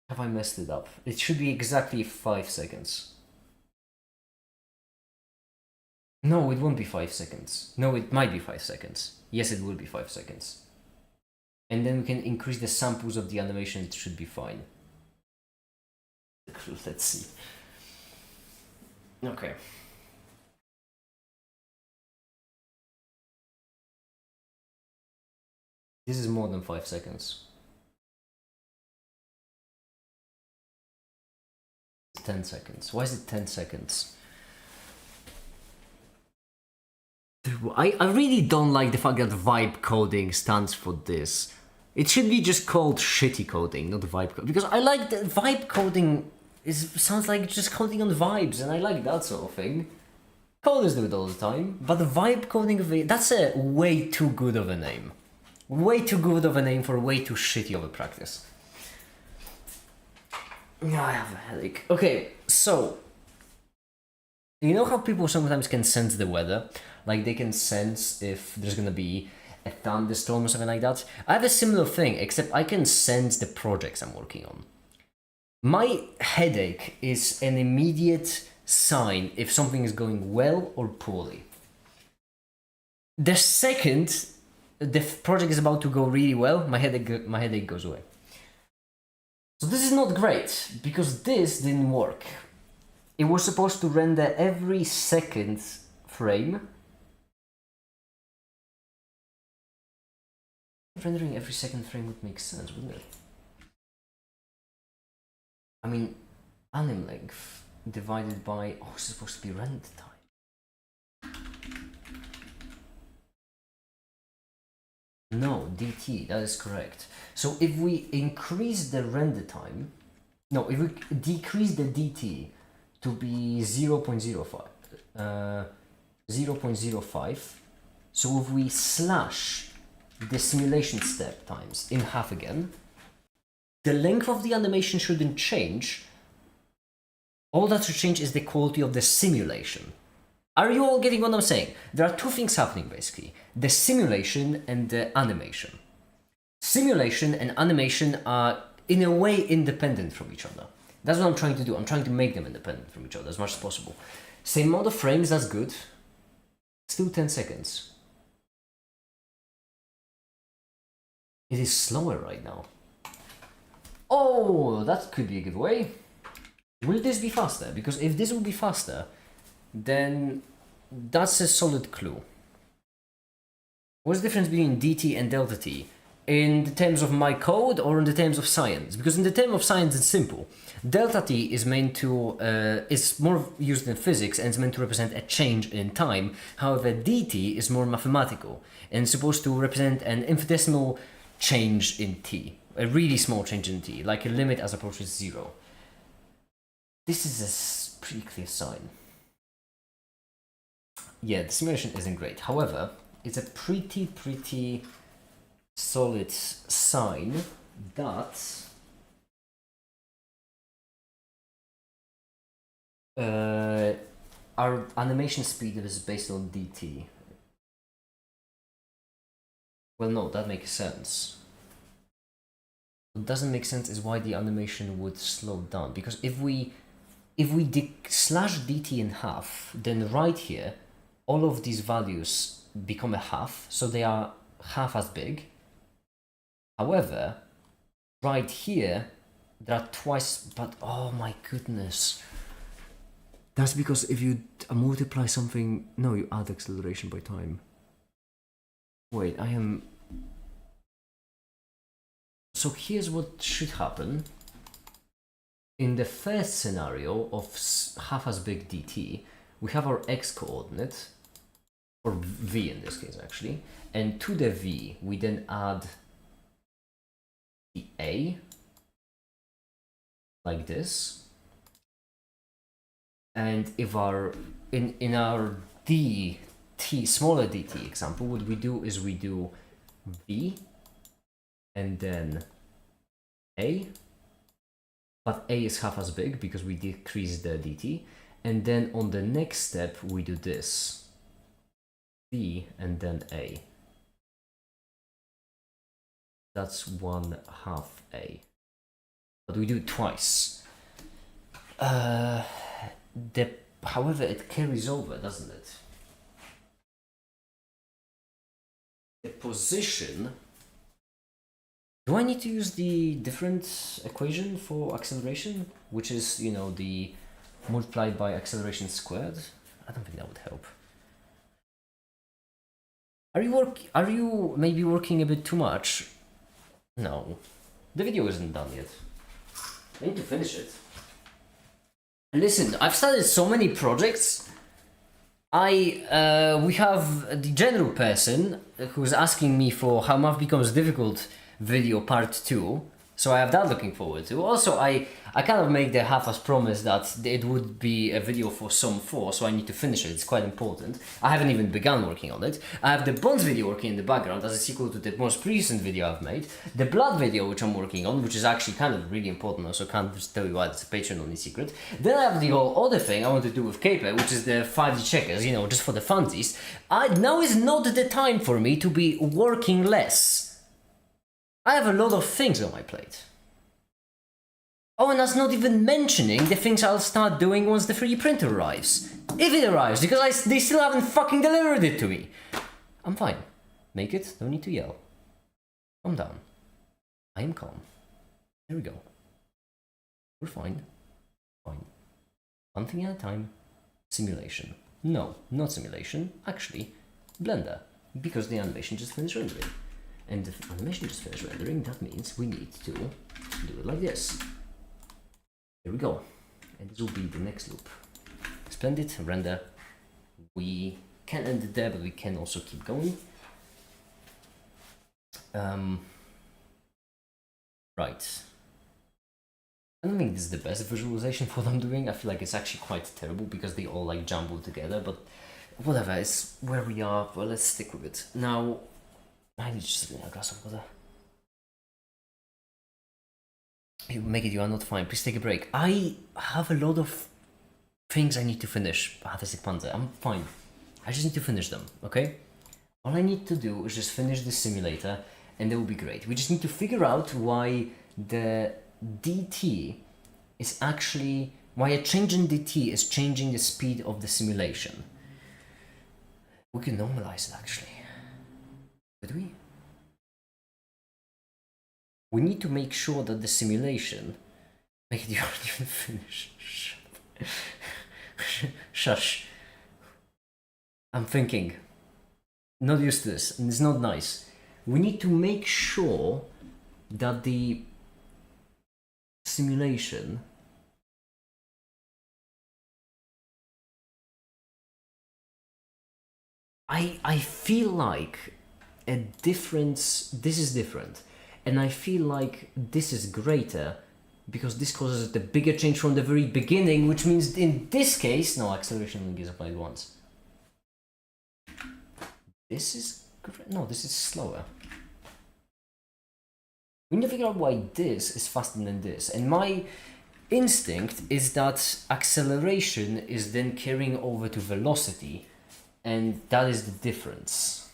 Have I messed it up? It should be exactly 5 seconds. No, it won't be 5 seconds. No, it might be 5 seconds. Yes, it will be 5 seconds. And then we can increase the samples of the animation, it should be fine. Let's see. Okay. This is more than 5 seconds. 10 seconds. Why is it 10 seconds? I really don't like the fact that vibe coding stands for this. It should be just called shitty coding, not vibe coding. Because I like that vibe coding sounds like just coding on vibes, and I like that sort of thing. Coders do it all the time, but the vibe coding, that's a way too good of a name. Way too good of a name for way too shitty of a practice. I have a headache. Okay, so you know how people sometimes can sense the weather? Like they can sense if there's gonna be a thunderstorm or something like that. I have a similar thing, except I can sense the projects I'm working on. My headache is an immediate sign if something is going well or poorly. The second the project is about to go really well, my headache goes away. So this is not great, because this didn't work. It was supposed to render every second frame. Rendering every second frame would make sense, wouldn't it? I mean, anim length divided by, oh, it's supposed to be render time. No, dt, that is correct. So if we increase the render time, no, if we decrease the dt to be 0.05, 0.05, so if we slash the simulation step times in half again, the length of the animation shouldn't change. All that should change is the quality of the simulation. Are you all getting what I'm saying? There are two things happening basically. The simulation and the animation. Simulation and animation are in a way independent from each other. That's what I'm trying to do. I'm trying to make them independent from each other as much as possible. Same amount of frames, that's good. Still 10 seconds. It is slower right now. Oh, that could be a giveaway. Will this be faster? Because if this will be faster, then that's a solid clue. What's the difference between dt and delta t? In the terms of my code or in the terms of science? Because in the term of science it's simple. Delta t is meant to, is more used in physics and it's meant to represent a change in time. However, dt is more mathematical and it's supposed to represent an infinitesimal change in t. A really small change in t, like a limit as approaches 0. This is a pretty clear sign. Yeah, the simulation isn't great. However, it's a pretty solid sign that our animation speed is based on dt. Well, no, that makes sense. what doesn't make sense is why the animation would slow down. Because if we slash dt in half, then right here, all of these values become a half, so they are half as big. However, right here, there are twice, but oh my goodness. That's because if you multiply something, no, you add acceleration by time. Wait, so here's what should happen. In the first scenario of half as big dt, we have our x coordinate, or v in this case actually, and to the v we then add the a, like this. And if in our dt, smaller dt example, what we do is we do v and then a, but a is half as big because we decrease the dt, and then on the next step we do this, v and then a. That's 1/2 a, but we do it twice. However, it carries over, doesn't it? The position. Do I need to use the different equation for acceleration, which is, you know, the multiplied by acceleration squared? I don't think that would help. Are you maybe working a bit too much? No, the video isn't done yet. I need to finish it. Listen, I've started so many projects. We have the general person who's asking me for how math becomes difficult video part 2, so I have that looking forward to. Also, I kind of make the half-ass promise that it would be a video for Sum 4, so I need to finish it. It's quite important. I haven't even begun working on it. I have the Bonds video working in the background as a sequel to the most recent video I've made. The Blood video, which I'm working on, which is actually kind of really important, also can't just tell you why it's a Patreon-only secret. Then I have the whole other thing I want to do with Caper, which is the 5D checkers, you know, just for the funsies. Now is not the time for me to be working less. I have a lot of things on my plate. Oh, and that's not even mentioning the things I'll start doing once the 3D printer arrives. If it arrives, because they still haven't fucking delivered it to me. I'm fine. Make it, no need to yell. Calm down. I am calm. There we go. We're fine. Fine. One thing at a time. Simulation. No, not simulation. Actually, Blender. Because the animation just finished rendering. And if the animation just finished rendering, that means we need to do it like this. Here we go. And this will be the next loop. Splendid, render. We can end it there, but we can also keep going. Right. I don't think this is the best visualization for what I'm doing. I feel like it's actually quite terrible because they all like jumble together, but whatever, it's where we are. Well, let's stick with it. Now, I need to just drink a glass of water. You make it, you are not fine. Please take a break. I have a lot of things I need to finish. I'm fine. I just need to finish them, okay? All I need to do is just finish the simulator and that will be great. We just need to figure out why the dt is actually, why a change in dt is changing the speed of the simulation. We can normalize it actually. Could we? We need to make sure that the simulation... Make it, you aren't even finished. Shush. I'm thinking. Not used to this, and it's not nice. We need to make sure that the simulation I feel like a difference, this is different, and I feel like this is greater because this causes the bigger change from the very beginning, which means in this case, no, acceleration only gets applied once. This is, no, this is slower. We need to figure out why this is faster than this, and my instinct is that acceleration is then carrying over to velocity, and that is the difference.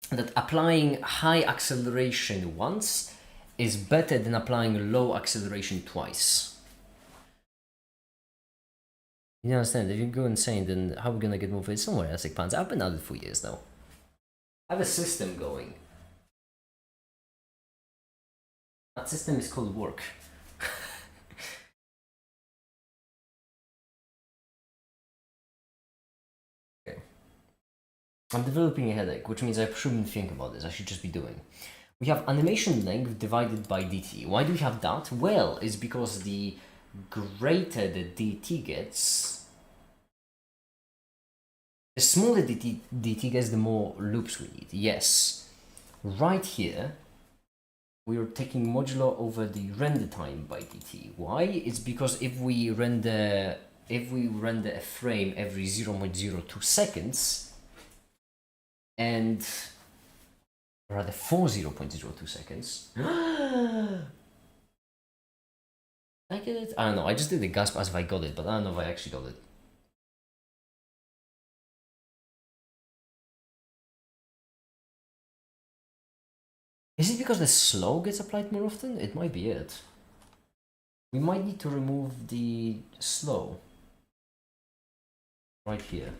That applying high acceleration once is better than applying low acceleration twice. You understand? If you go insane, then how are we gonna get motivated somewhere? I like, Pants, I've been at it for years now. I have a system going. That system is called work. Okay. I'm developing a headache, which means I shouldn't think about this. I should just be doing. We have animation length divided by dt. Why do we have that? Well, it's because the greater the dt gets, the smaller dt gets, the more loops we need. Yes. Right here, we are taking modulo over the render time by dt. Why? It's because if we render a frame every 0.02 seconds, and rather for 0.02 seconds. I get it? I don't know, I just did the gasp as if I got it, but I don't know if I actually got it. Is it because the slow gets applied more often? It might be it. We might need to remove the slow. Right here.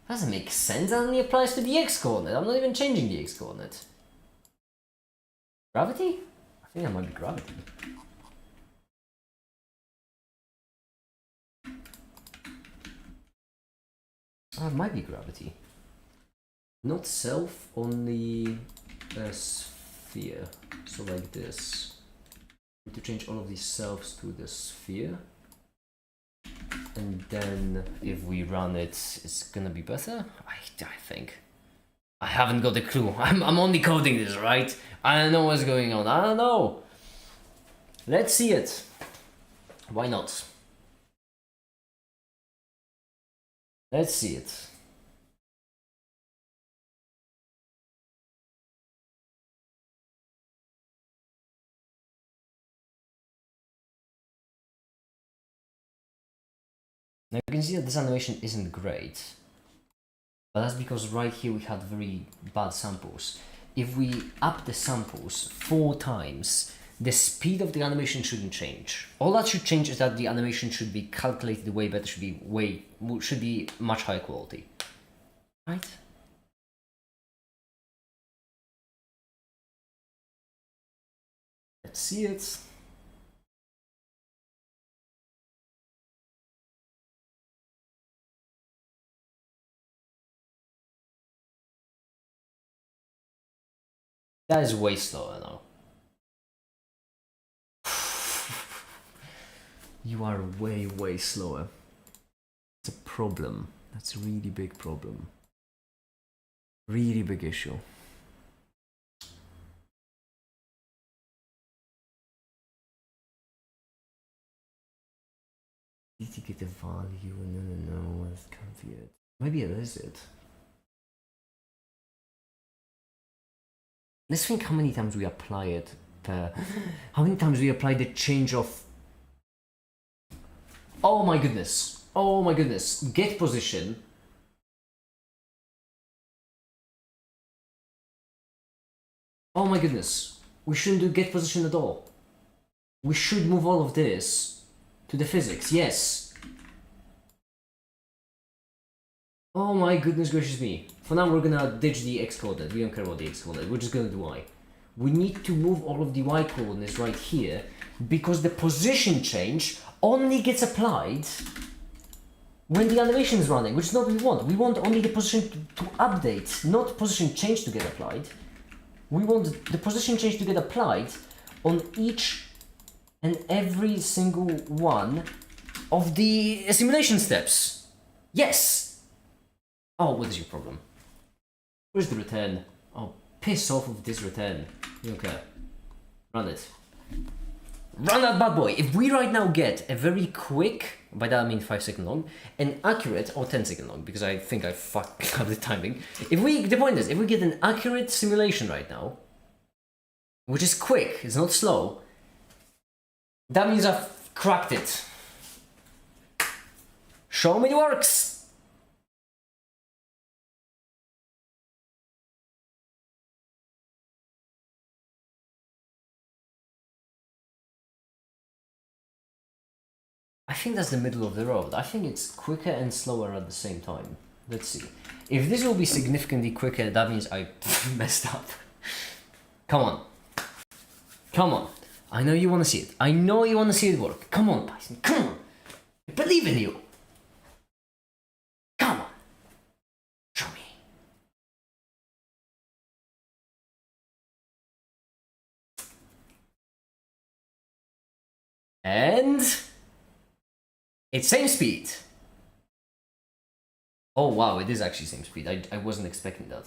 Doesn't make sense, that only applies to the x-coordinate. I'm not even changing the x-coordinate. Gravity? I think that might be gravity. Oh, it might be gravity. Not self, only a sphere. So like this. We need to change all of these selves to the sphere. And then if we run it, it's gonna be better? I think. I haven't got a clue. I'm only coding this, right? I don't know what's going on. I don't know. Let's see it. Why not? Let's see it. Now you can see that this animation isn't great. But that's because right here we had very bad samples. If we up the samples 4 times, the speed of the animation shouldn't change. All that should change is that the animation should be calculated way better, should be much higher quality. Right? Let's see it. That is way slower now. You are way slower. It's a problem. That's a really big problem. Really big issue. Did you get the value? No, that can't be it. Maybe it is it. Let's think how many times we apply it per... How many times we apply the change of... Oh my goodness. Oh my goodness. Get position. Oh my goodness. We shouldn't do get position at all. We should move all of this to the physics. Yes. Oh my goodness gracious me. For now we're gonna ditch the x coordinate. We don't care about the x coordinate. We're just gonna do y. We need to move all of the y coordinates right here because the position change only gets applied when the animation is running, which is not what we want. We want only the position to update, not position change to get applied. We want the position change to get applied on each and every single one of the simulation steps. Yes! Oh, what is your problem? Where's the return? Oh, piss off with this return. Okay. Run it. Run that bad boy! If we right now get a very quick, by that I mean 5-second long, and accurate, or 10-second long, because I think I fucked up the timing. The point is, if we get an accurate simulation right now, which is quick, it's not slow, that means I've cracked it. Show me it works! think that's the middle of the road. I think it's quicker and slower at the same time. Let's see. If this will be significantly quicker, that means I messed up. Come on. Come on. I know you want to see it. I know you want to see it work. Come on, Bison. Come on. I believe in you. Come on. Show me. And it's same speed. Oh wow, it is actually same speed. I wasn't expecting that.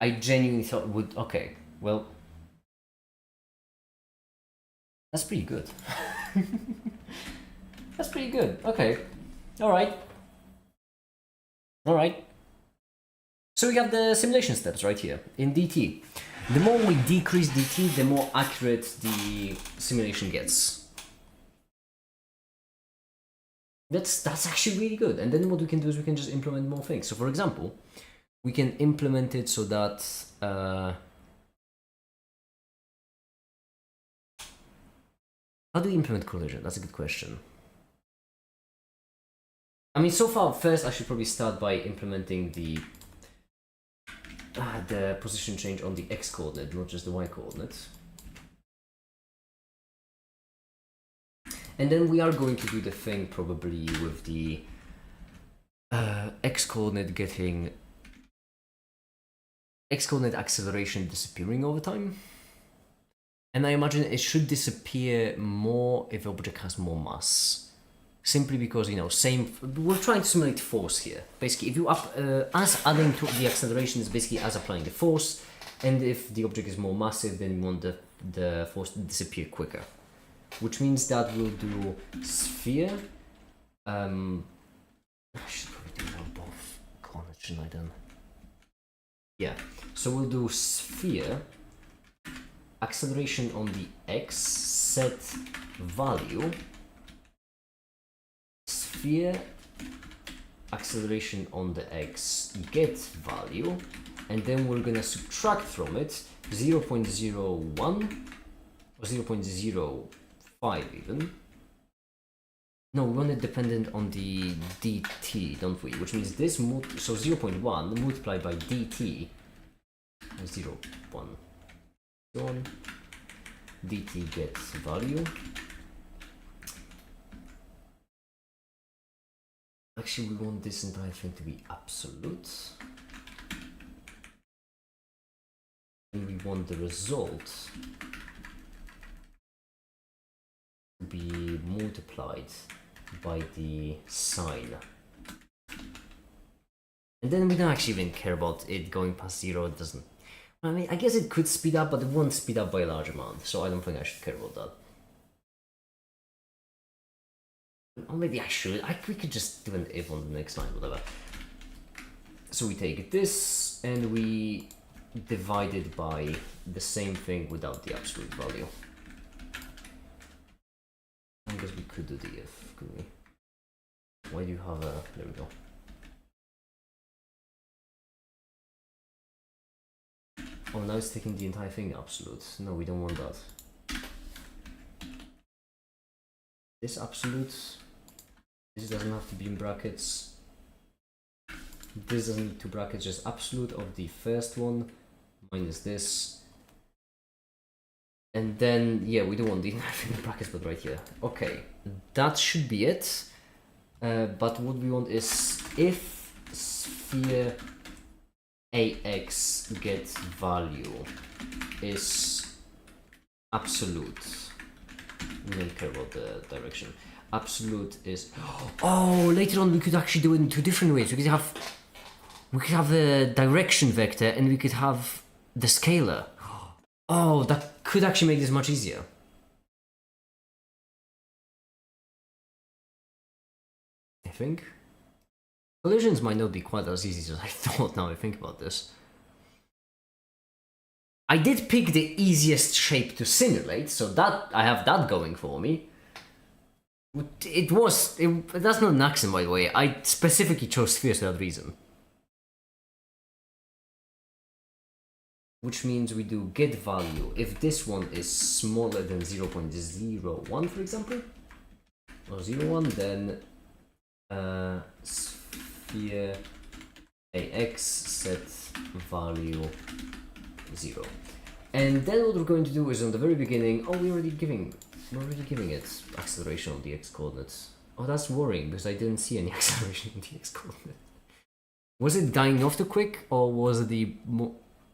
I genuinely thought it would. Okay, well, that's pretty good. That's pretty good. Okay, all right. All right. So we have the simulation steps right here in DT. The more we decrease DT, the more accurate the simulation gets. That's actually really good. And then what we can do is we can just implement more things. So for example, we can implement it so that how do we implement collision? That's a good question. I mean, so far, first I should probably start by implementing the position change on the x coordinate, not just the y coordinate. And then we are going to do the thing probably with the x-coordinate getting x-coordinate acceleration disappearing over time. And I imagine it should disappear more if the object has more mass. Simply because, you know, we're trying to simulate force here. Basically, if you as adding to the acceleration is basically as applying the force, and if the object is more massive, then you want the force to disappear quicker. Which means that we'll do sphere. I should probably do it on both coordinates, shouldn't I then? Yeah, so we'll do sphere, acceleration on the x, set value, sphere, acceleration on the x, get value, and then we're gonna subtract from it 0.01 or 0.05 even. No, we want it dependent on the dt, don't we? Which means this, so 0.1 multiplied by dt, 0.1, so on, dt gets value. Actually, we want this entire thing to be absolute. And we want the result to be multiplied by the sign. And then we don't actually even care about it going past 0. It doesn't. I mean, I guess it could speed up, but it won't speed up by a large amount, so I don't think I should care about that. Or maybe I should. We could just do an if on the next line, whatever. So we take this and we divide it by the same thing without the absolute value. I guess we could do the if, could we? Why do you have a... there we go. Oh, now it's taking the entire thing absolute. No, we don't want that. This absolute... this doesn't have to be in brackets. This doesn't need 2 brackets, just absolute of the first one minus this. And then, yeah, we don't want the entire thing in brackets, but right here. Okay, that should be it. But what we want is if sphere ax get value is absolute. We don't care about the direction. Absolute is... oh, later on we could actually do it in 2 different ways. We could have the direction vector and we could have the scalar. Oh, that could actually make this much easier. I think. Collisions might not be quite as easy as I thought now I think about this. I did pick the easiest shape to simulate, so that I have that going for me. That's not an accent, by the way. I specifically chose spheres for that reason. Which means we do get value if this one is smaller than 0.01, for example. or 0, 1, then sphere ax set value 0. And then what we're going to do is on the very beginning, we're already giving it acceleration on the x coordinates. Oh, that's worrying because I didn't see any acceleration on the x coordinate. Was it dying off too quick, or was it the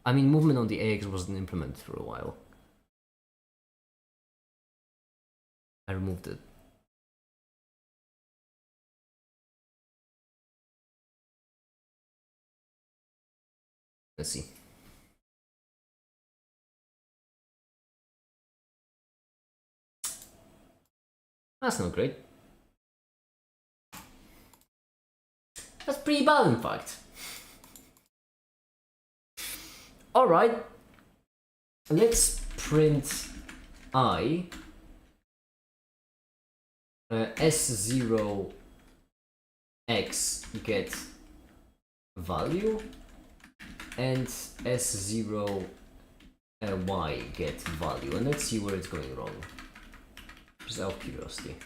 movement on the ax wasn't implemented for a while? I removed it. Let's see. That's not great. That's pretty bad, in fact. Alright. Let's print I S0 X get value and S0 Y get value, and let's see where it's going wrong. Just out of curiosity.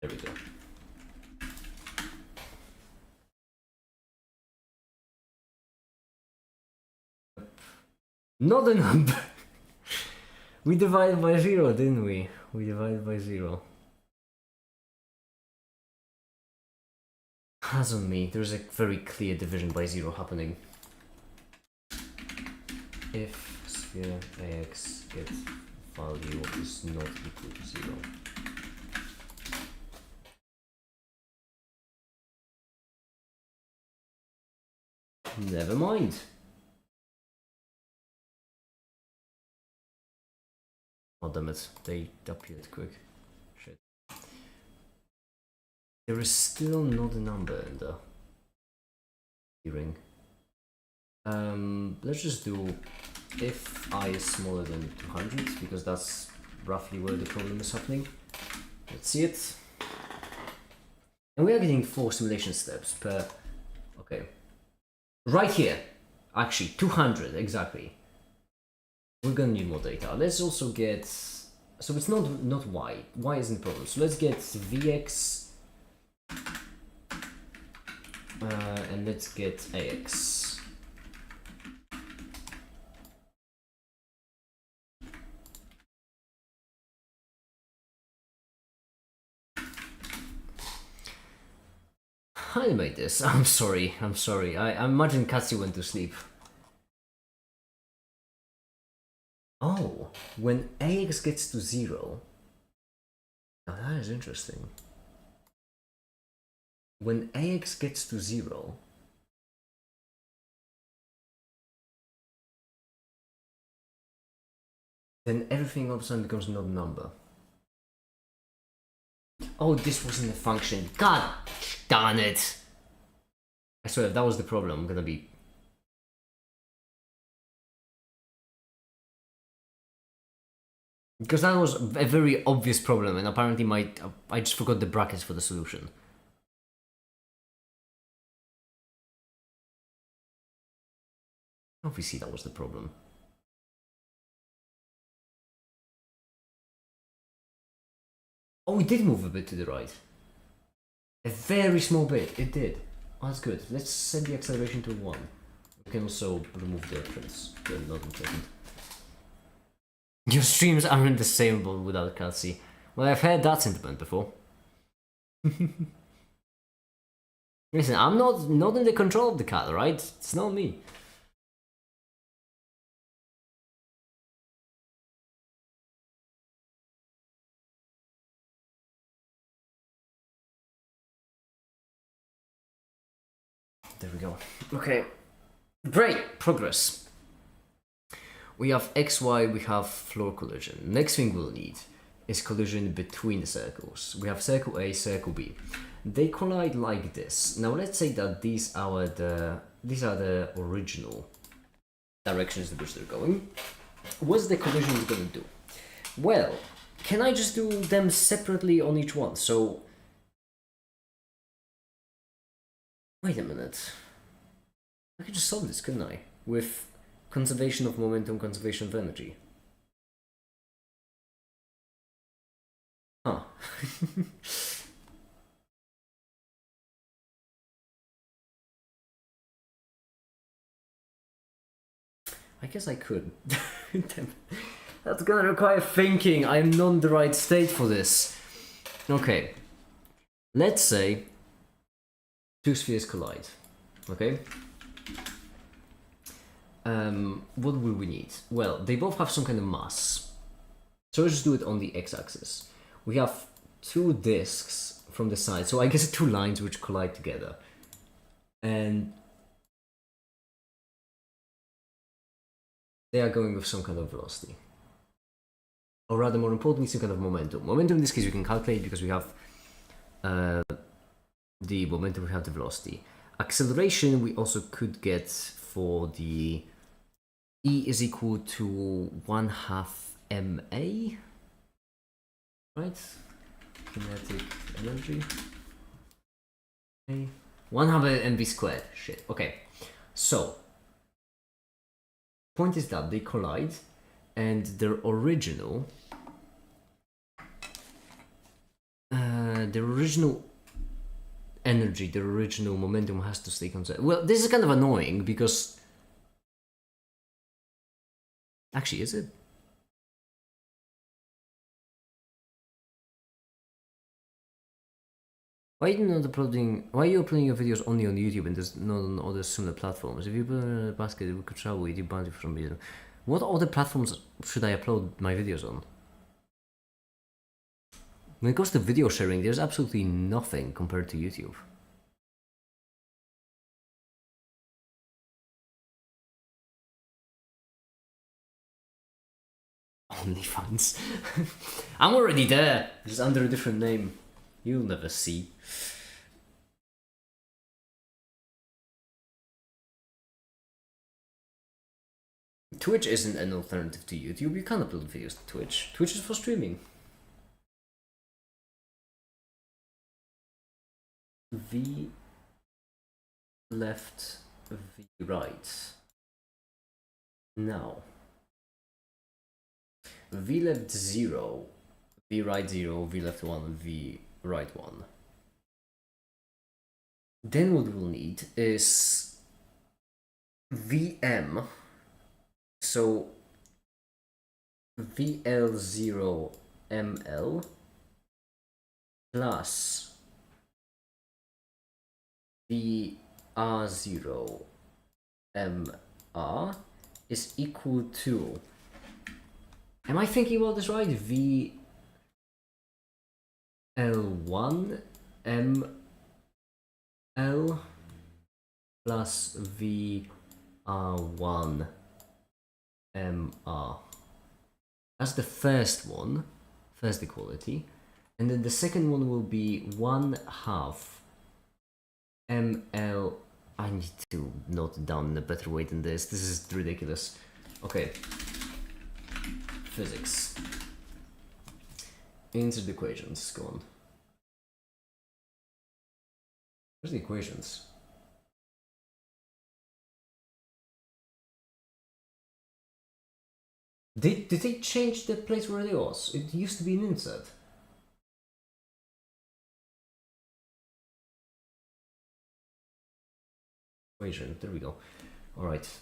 There we go. Not a number! We divided by 0, didn't we? We divided by 0. That's on me. There's a very clear division by 0 happening. If sphere ax get value is not equal to 0. Never mind. Oh damn it, they appeared quick. Shit. There is still not a number in the ring. Let's just do if I is smaller than 200, because that's roughly where the problem is happening. Let's see it. And we are getting 4 simulation steps per... Okay. Right here. Actually, 200, exactly. We're gonna need more data. Let's also get... So it's not y. Y isn't the problem. So let's get vx... and let's get ax. I made this. I'm sorry. I imagine Katsi went to sleep. Oh, when ax gets to 0. Now that is interesting. When ax gets to 0, then everything all of a sudden becomes not a number. Oh, this wasn't a function. God darn it! I swear, if that was the problem, I'm gonna be... Because that was a very obvious problem, and apparently I just forgot the brackets for the solution. Obviously that was the problem. Oh, we did move a bit to the right. A very small bit, it did. Oh, that's good. Let's set the acceleration to 1. We can also remove the prints. They're not important. Your streams aren't disabled without Katsi. Well, I've heard that sentiment before. Listen, I'm not in the control of the cat, right? It's not me. There we go. Okay. Great progress. We have XY, we have floor collision. Next thing we'll need is collision between the circles. We have circle A, circle B. They collide like this. Now let's say that these are the original directions in which they're going. What's the collision going to do? Well, can I just do them separately on each one? So Wait a minute. I could just solve this, couldn't I? With conservation of momentum, conservation of energy. Huh. I guess I could. That's gonna require thinking. I'm not in the right state for this. Okay. Let's say two spheres collide. Okay? What will we need? Well, they both have some kind of mass. So let's just do it on the x-axis. We have two disks from the side, so I guess two lines which collide together. And they are going with some kind of velocity. Or rather, more importantly, some kind of momentum. Momentum in this case we can calculate because we have the momentum, we have the velocity. Acceleration we also could get for the E is equal to 1/2 ma, right? Kinetic energy. Okay. 1/2 mv squared. Shit. Okay. So, point is that they collide, and their original energy, their original momentum has to stay constant. Well, this is kind of annoying because actually, is it? Why are you not uploading? Why are you uploading your videos only on YouTube and there's not on other similar platforms? If you put in a basket, we could travel with you bounty for some reason. What other platforms should I upload my videos on? When it comes to video sharing, there's absolutely nothing compared to YouTube. OnlyFans. I'm already there, just under a different name. You'll never see. Twitch isn't an alternative to YouTube. You can't upload videos to Twitch. Twitch is for streaming. V left, V right. Now, V left 0, V right 0, V left 1, V right 1. Then what we'll need is Vm. So VL0 ML plus VR0 MR is equal to, am I thinking about this right? VL1 ML plus VR1 MR. That's the first one, first equality. And then the second one will be 1/2 ML. I need to note it down in a better way than this. This is ridiculous. Okay. Physics. Insert the equations. Go on. Where's the equations? Did they change the place where it was? It used to be an insert. Equation, there we go. Alright.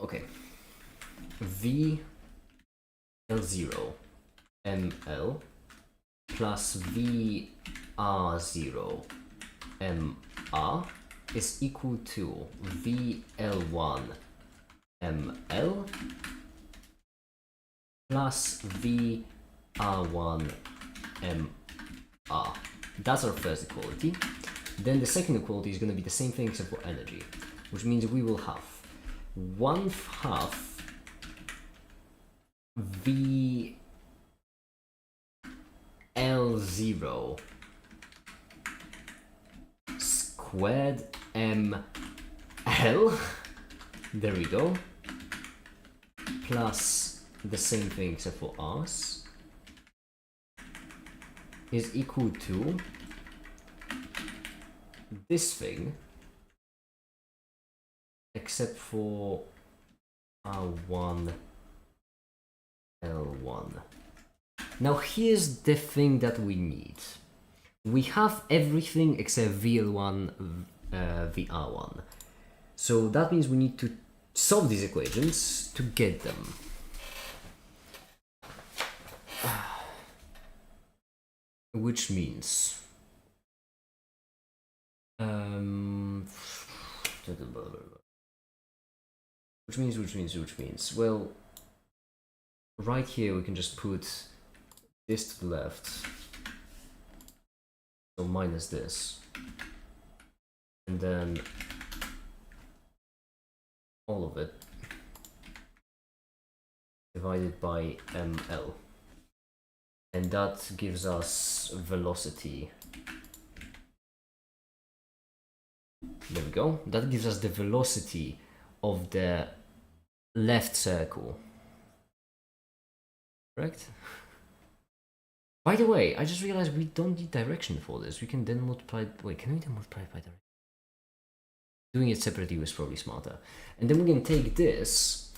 Okay. VL0 ML plus VR0 MR is equal to VL1 ML plus VR1 MR. That's our first equality. Then the second equality is going to be the same thing except for energy, which means we will have 1/2 VL0 squared ML, there we go, plus the same thing except for us, is equal to this thing, except for R1, L1. Now here's the thing that we need. We have everything except VL1, VR1. So that means we need to solve these equations to get them. Which means which means well, right here we can just put this to the left, so minus this, and then all of it divided by ml, and that gives us velocity. There we go. That gives us the velocity of the left circle. Correct? By the way, I just realized we don't need direction for this. We can then multiply. Wait, can we then multiply by direction? Doing it separately was probably smarter. And then we can take this,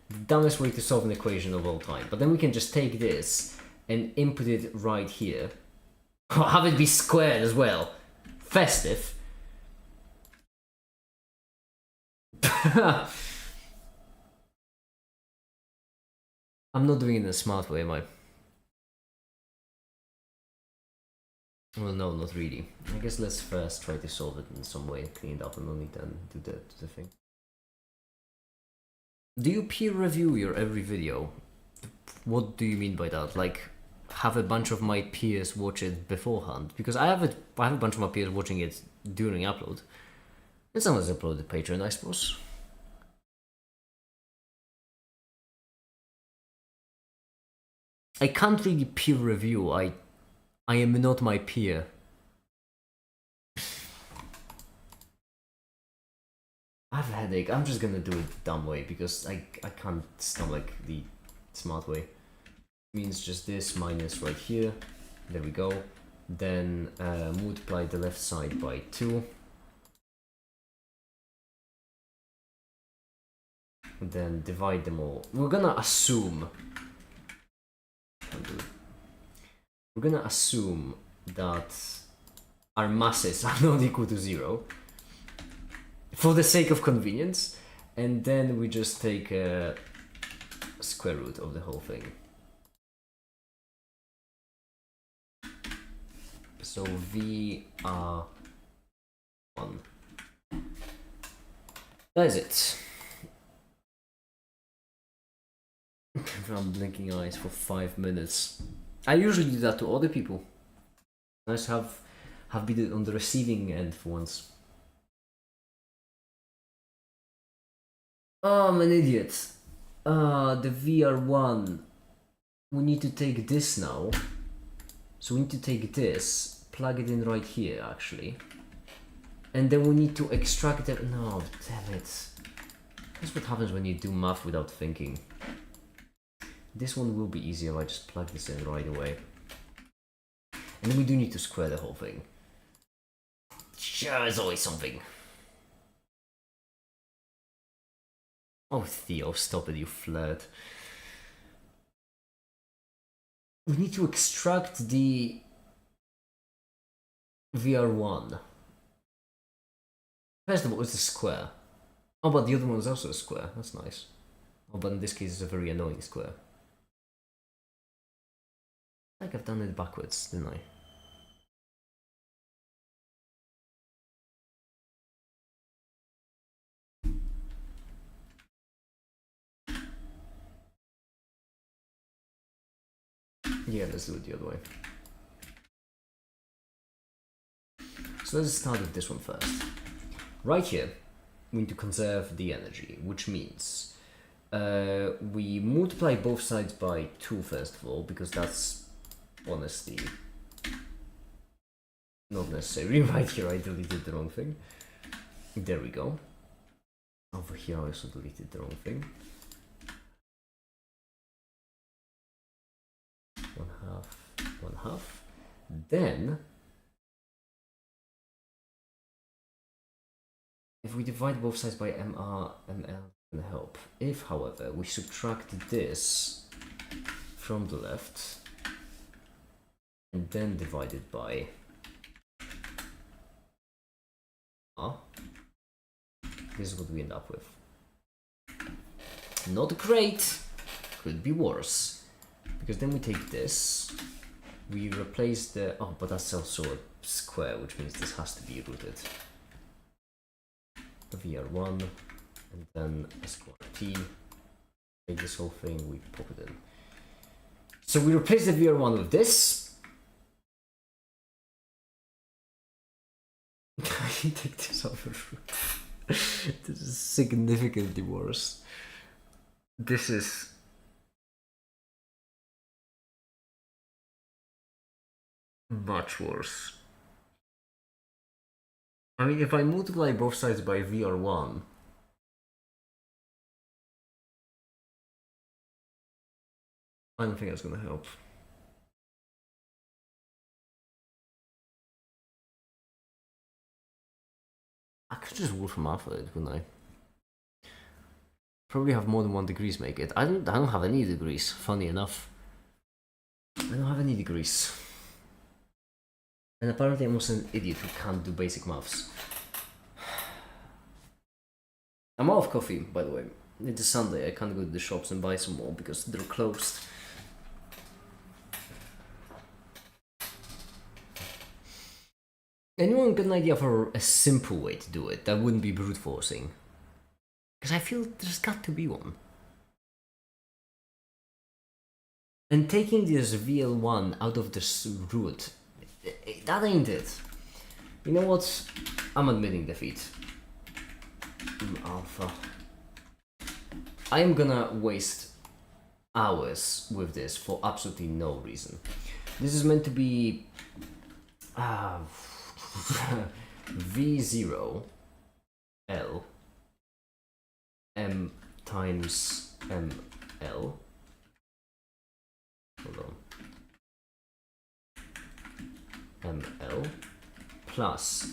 the dumbest way to solve an equation of all time. But then we can just take this and input it right here. Have it be squared as well. Festive. I'm not doing it in a smart way, am I? Well, no, not really. I guess let's first try to solve it in some way, clean it up, and only then do the thing. Do you peer review your every video? What do you mean by that? Like, have a bunch of my peers watch it beforehand? Because I have a bunch of my peers watching it during upload. And someone's uploaded Patreon, I suppose. I can't really peer review. I am not my peer. I have a headache. I'm just gonna do it the dumb way because I can't stomach the smart way. Means just this minus right here. There we go. Then multiply the left side by 2. And then divide them all. We're gonna assume that our masses are not equal to 0 for the sake of convenience, and then we just take a square root of the whole thing. So VR1. That is it. I'm blinking eyes for 5 minutes. I usually do that to other people. Nice to have been on the receiving end for once. Oh, I'm an idiot. The VR1. We need to take this now. So we need to take this, plug it in right here actually. And then we need to extract it. No, damn it. That's what happens when you do math without thinking. This one will be easier if I just plug this in right away. And then we do need to square the whole thing. Sure, there's always something. Oh, Theo, stop it, you flirt. We need to extract the VR1. First of all, it's a square. Oh, but the other one is also a square. That's nice. Oh, but in this case, it's a very annoying square. Like I've done it backwards, didn't I? Yeah, let's do it the other way. So let's start with this one first. Right here, we need to conserve the energy, which means we multiply both sides by 2 first of all, because that's honestly not necessary. Right here I deleted the wrong thing. There we go. Over here I also deleted the wrong thing. 1/2, 1/2. half. Then, if we divide both sides by MR, ML can help. If, however, we subtract this from the left and then divide it by R, this is what we end up with. Not great, could be worse. Because then we take this, we replace the, oh, but that's also a square, which means this has to be rooted. The VR1, and then a square T, take this whole thing, we pop it in. So we replace the VR1 with this. I take this off the root. This is significantly worse. This is much worse. I mean, if I multiply both sides by VR1, I don't think that's gonna help. I could just Wolfram Alpha it, couldn't I? Probably have more than 1 degrees make it. I don't have any degrees, funny enough. I don't have any degrees. And apparently I'm also an idiot who can't do basic maths. I'm out of coffee, by the way. It's a Sunday, I can't go to the shops and buy some more because they're closed. Anyone got an idea for a simple way to do it that wouldn't be brute forcing? Because I feel there's got to be one. And taking this VL1 out of this root, that ain't it. You know what? I'm admitting defeat. Alpha. I am gonna waste hours with this for absolutely no reason. This is meant to be V0 L M times ML. Hold on. ML plus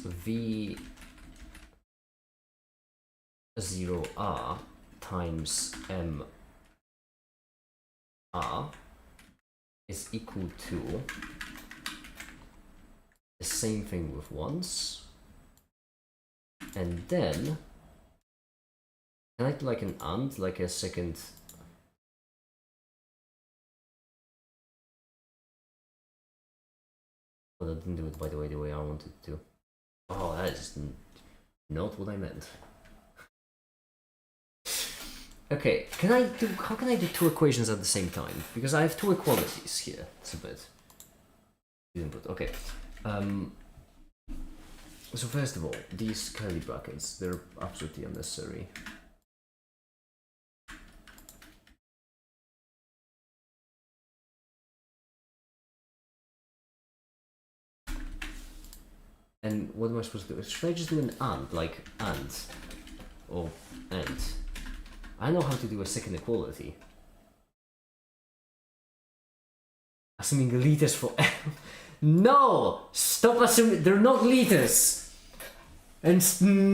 V0R times MR is equal to the same thing with ones. And then can I do like an AND, like a second? Well, I didn't do it by the way I wanted to. Oh, that is not what I meant. Okay, how can I do 2 equations at the same time? Because I have 2 equalities here. It's a bit input. Okay. So first of all, these curly brackets, they're absolutely unnecessary. And what am I supposed to do? Should I just do an AND, like AND or AND? I know how to do a second equality. Assuming liters for L. No! Stop assuming they're not liters. And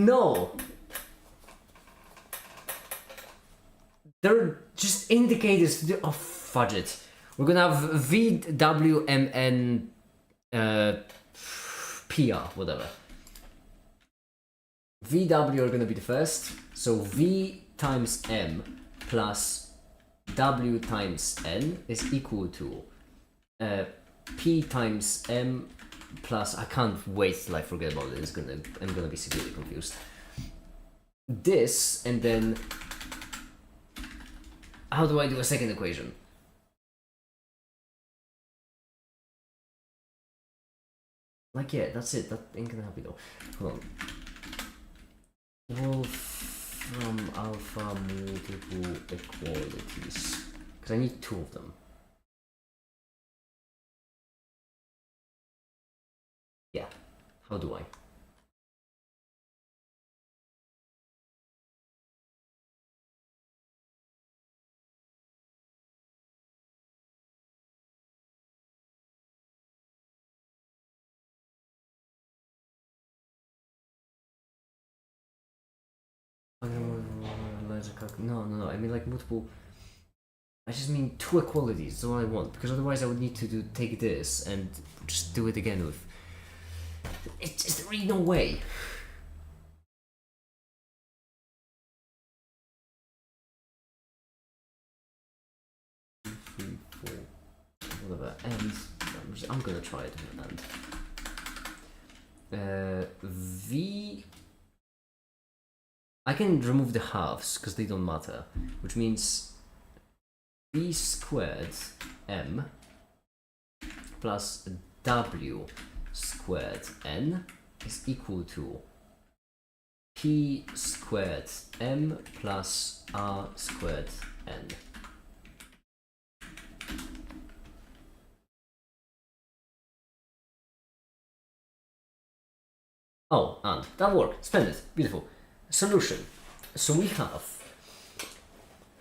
no. They're just indicators to do. Oh, fudge it. We're gonna have VWMN PR, whatever. VW are gonna be the first. So V times M plus W times N is equal to P times M plus, I can't wait till I forget about it. I'm gonna be severely confused. This, and then how do I do a second equation? Like, yeah, that's it. That ain't gonna help me though. Hold on. Wolfram alpha multiple equalities. Because I need 2 of them. Yeah. How do I? No. I mean like multiple. I just mean two equalities. That's all I want, because otherwise I would need to take this and just do it again with. It's just really no way. Three, four, whatever. And I'm gonna try it and v. I can remove the halves because they don't matter, which means v squared m plus w squared n is equal to p squared m plus r squared n. Oh, and that worked. Splendid. Beautiful. Solution. So we have,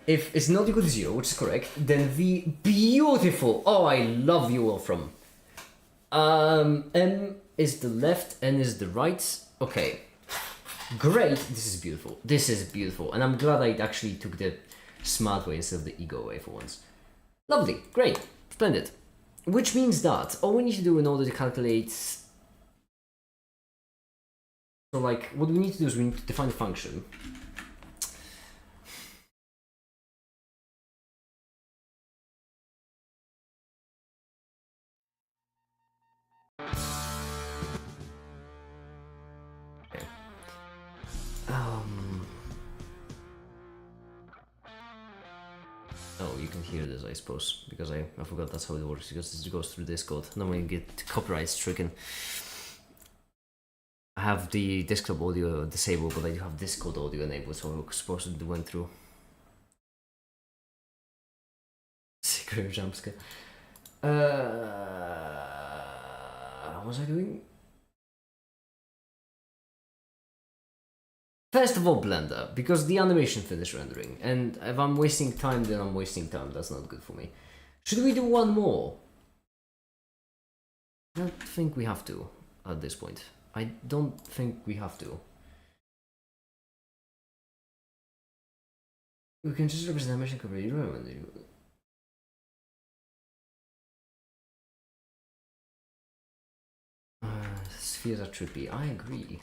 if it's not equal to 0, which is correct, then v beautiful. Oh, I love you, Wolfram. M is the left, N is the right. Okay. Great. This is beautiful. This is beautiful. And I'm glad I actually took the smart way instead of the ego way for once. Lovely. Great. Splendid. Which means that all we need to do in order to calculate. So like, what we need to do is we need to define the function. Okay. Oh, you can hear this, I suppose, because I forgot that's how it works, because it goes through Discord. Now when you get copyright stricken. I have the desktop audio disabled, but I do have Discord audio enabled, so I suppose it went through. Secret jumpscare. What was I doing? First of all, Blender, because the animation finished rendering, and if I'm wasting time, then I'm wasting time. That's not good for me. Should we do one more? I don't think we have to at this point. I don't think we have to. We can just represent animation coverage. Spheres are trippy. I agree.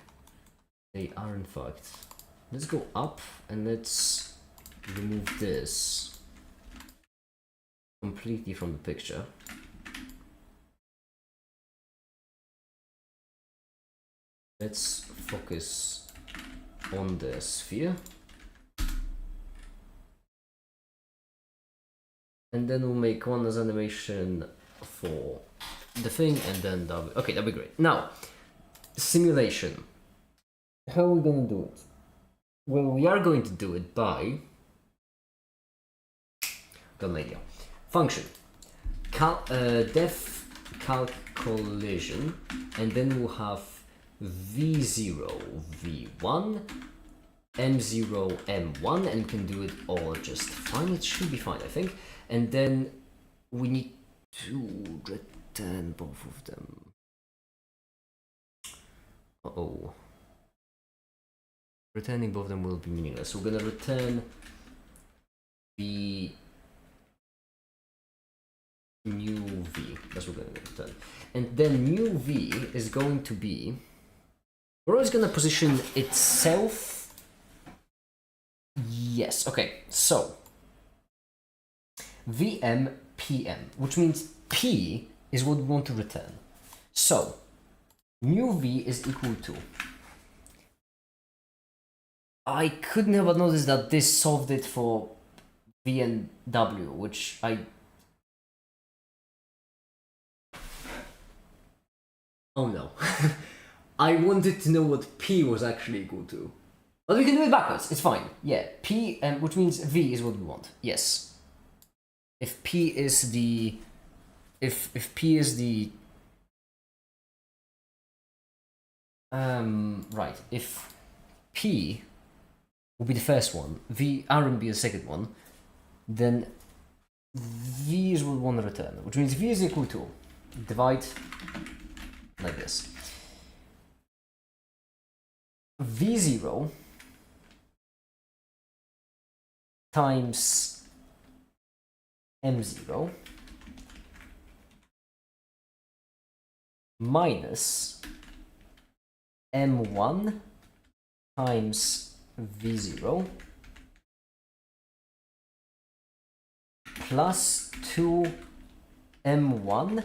They are in fact. Let's go up and let's remove this completely from the picture. Let's focus on the sphere. And then we'll make one as animation for the thing, and then that'll be, okay, that'll be great. Now, simulation. How are we gonna do it? Well, we are going to do it by, got an idea. Function. Def calculation, and then we'll have v0, v1, m0, m1, and we can do it all just fine. It should be fine, I think. And then we need to return both of them. Uh-oh. Returning both of them will be meaningless. So we're gonna return the new v. That's what we're gonna return. And then new v is going to be, we're always gonna position itself. Yes, okay, so VM PM, which means P is what we want to return. So new V is equal to, I couldn't have noticed that this solved it for V and W, which oh no. I wanted to know what P was actually equal to. But we can do it backwards, it's fine. Yeah, P, which means V is what we want. Yes. If P is the, if P is the, right, if P will be the first one, V, R and B is the second one, then V is what we want to return, which means V is equal to, divide like this. V0 times m0 minus m1 times v0 plus 2m1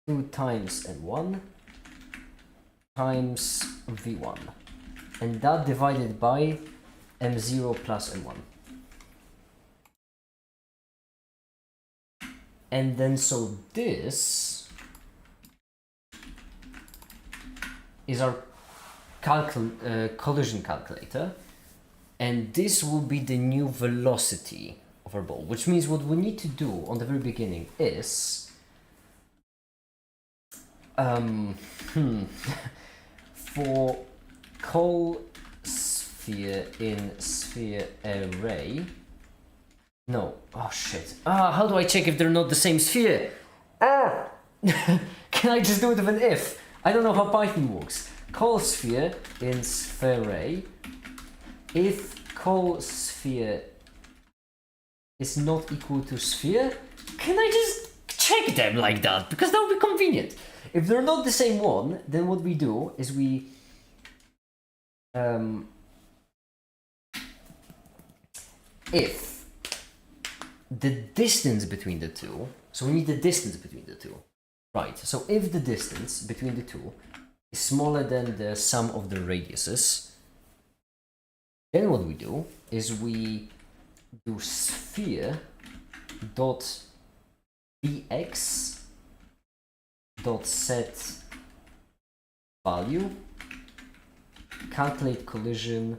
2 times m1 times v1, and that divided by m0 plus m1. And then so this is our collision calculator, and this will be the new velocity of our ball, which means what we need to do on the very beginning is for call sphere in sphere array. No, oh shit. How do I check if they're not the same sphere? Can I just do it with an if? I don't know how Python works. Call sphere in sphere array. If call sphere is not equal to sphere, can I just check them like that? Because that would be convenient. If they're not the same one, then what we do is we if the distance between the two, so we need the distance between the two, right? So if the distance between the two is smaller than the sum of the radiuses, then what we do is we do sphere dot bx dot set value, calculate collision,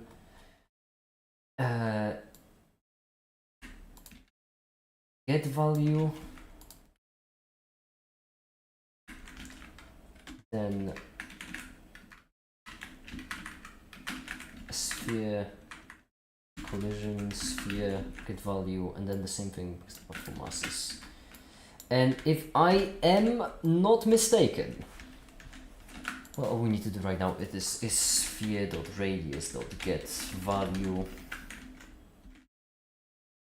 get value, then sphere collision sphere get value, and then the same thing for masses. And if I am not mistaken, well, all we need to do right now is sphere dot radius dot get value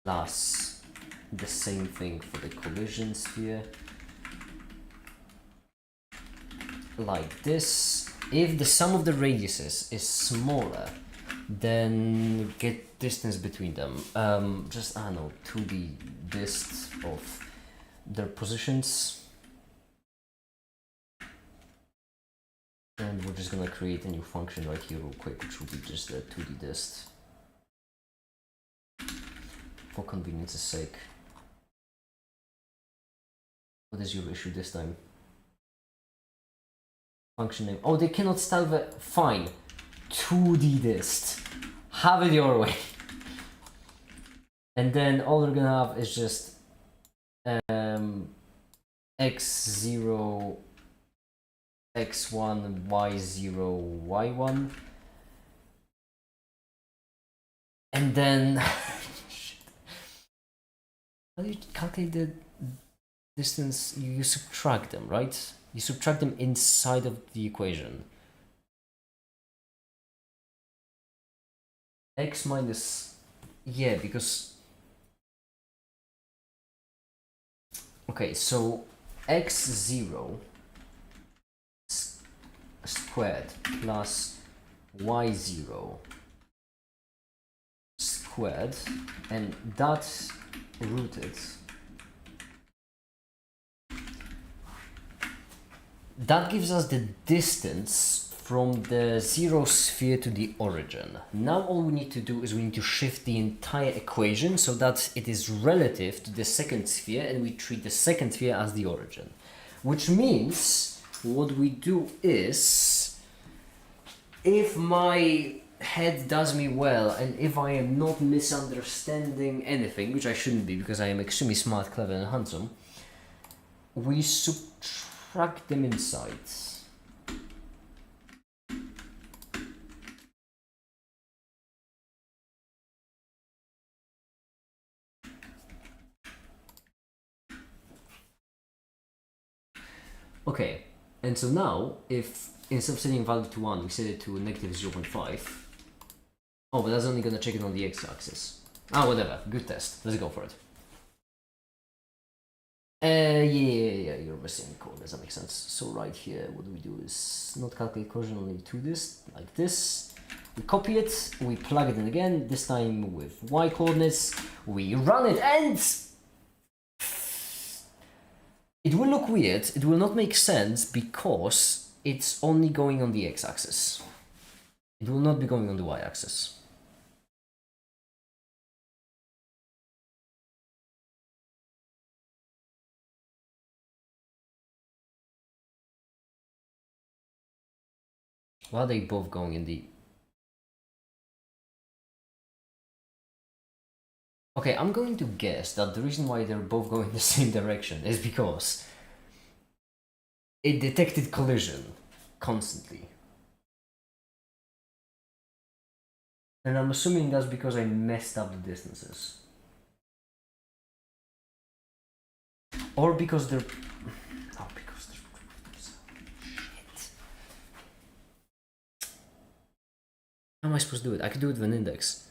plus the same thing for the collision sphere, like this. If the sum of the radiuses is smaller, then get distance between them. Just, I don't know, 2D dist of their positions. And we're just gonna create a new function right here real quick, which will be just a 2D dist, for convenience's sake. What is your issue this time? Function name. Oh, they cannot style the. Fine. 2D dist. Have it your way. And then all we're gonna have is just x0, x1, y0, y1. And then how do you calculate the distance? You subtract them, right? You subtract them inside of the equation. X minus, yeah, because, okay, so x0 squared plus y0 squared, and that's rooted. That gives us the distance from the zero sphere to the origin. Now all we need to do is we need to shift the entire equation so that it is relative to the second sphere, and we treat the second sphere as the origin. Which means what we do is, if my head does me well and if I am not misunderstanding anything, which I shouldn't be because I am extremely smart, clever and handsome, we subtract them inside. Okay, and so now if instead of setting value to 1 we set it to negative 0.5, Oh, but that's only gonna check it on the x-axis. Ah, whatever. Good test. Let's go for it. Yeah, you're missing code. Does that make sense? So right here, what do is not calculate collision, only do this, like this. We copy it, we plug it in again, this time with y coordinates. We run it, and it will look weird. It will not make sense because it's only going on the x-axis. It will not be going on the y-axis. Why are they both going in the... Okay, I'm going to guess that the reason why they're both going in the same direction is because it detected collision constantly. And I'm assuming that's because I messed up the distances. Or because they're... Oh, because they're... Shit. How am I supposed to do it? I could do it with an index.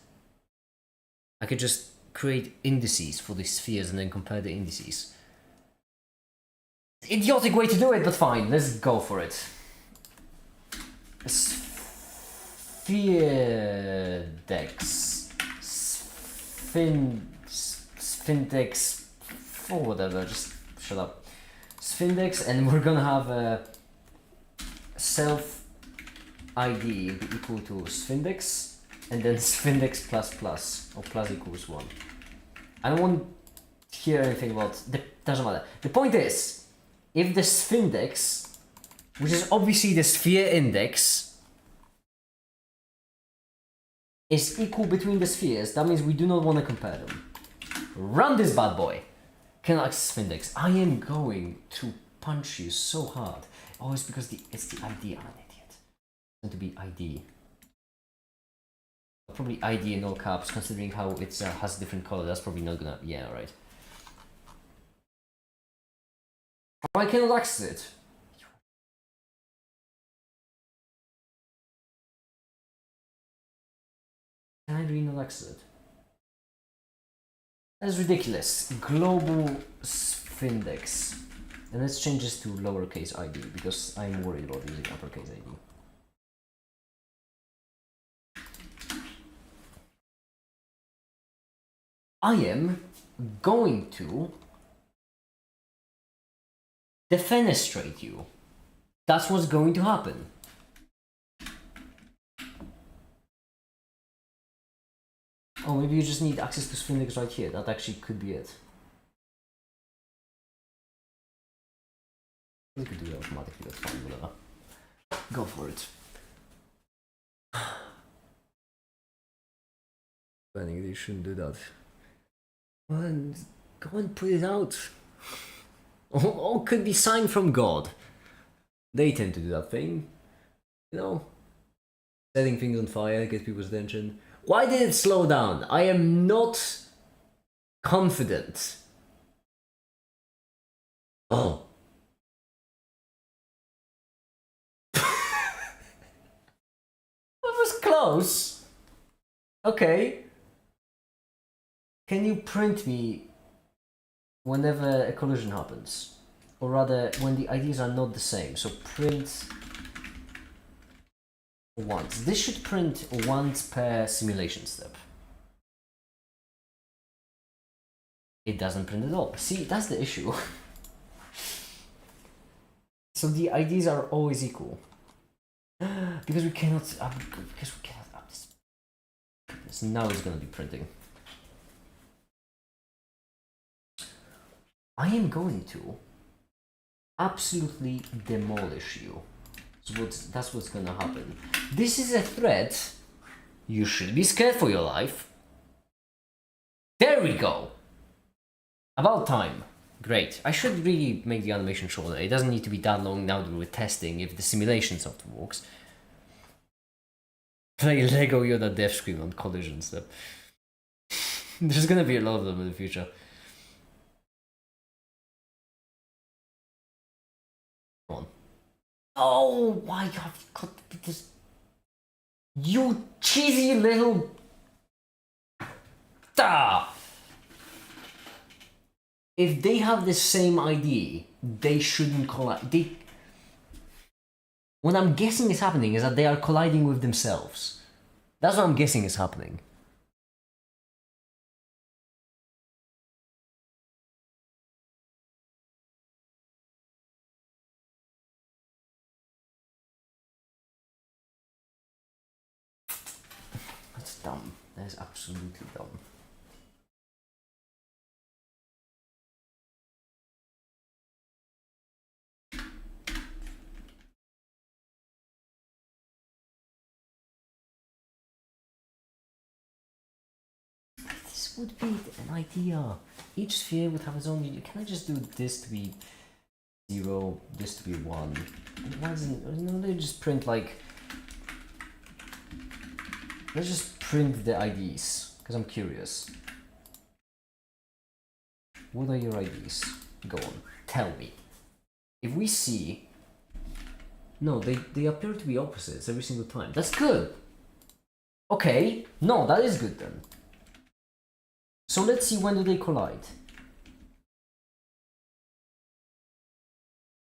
I could just create indices for these spheres and then compare the indices. Idiotic way to do it, but fine. Let's go for it. Sphindex, or whatever, just shut up. Sphindex, and we're gonna have a self ID be equal to sphindex, and then sphindex plus plus, or plus equals 1. I don't want to hear anything about, doesn't matter. The point is, if the sphindex, which is obviously the sphere index, is equal between the spheres, that means we do not want to compare them. Run this bad boy! Cannot access sphindex. I am going to punch you so hard. Oh, it's because it's the ID. I'm an idiot. It's going to be ID. Probably ID in all caps, considering how it has a different color. That's probably not gonna... Yeah, right. Oh, I cannot access it. Can I really not access it? That's ridiculous. Global sphindex. And let's change this to lowercase ID because I'm worried about using uppercase ID. I am going to defenestrate you. That's what's going to happen. Oh, maybe you just need access to sphindex right here. That actually could be it. We could do it automatically, that's fine, whatever. Go for it. I think they shouldn't do that. Well, then go and put it out. Or could be sign from God. They tend to do that thing. You know? Setting things on fire, get people's attention. Why did it slow down? I am not confident. Oh. That was close. Okay. Can you print me whenever a collision happens? Or rather, when the IDs are not the same. So print once. This should print once per simulation step. It doesn't print at all. See, that's the issue. So the IDs are always equal. Because we cannot up this. So now it's gonna be printing. I am going to absolutely demolish you. So that's what's gonna happen. This is a threat. You should be scared for your life. There we go. About time. Great. I should really make the animation shorter. It doesn't need to be that long now that we're testing if the simulation software works. Play Lego Yoda death screen on collision step. There's gonna be a lot of them in the future. Come on. Oh, why have you got this You cheesy little... Ah! If they have the same ID, they shouldn't collide. What I'm guessing is happening is that they are colliding with themselves. That's what I'm guessing is happening. That's dumb. That is absolutely dumb. This would be an idea. Each sphere would have its own. Can I just do this to be 0, this to be 1? Why doesn't they just print like? Let's just print the IDs because I'm curious. What are your IDs? Go on, tell me. If we see, no, they appear to be opposites every single time. That's good. Okay, no, that is good then. So let's see, when do they collide?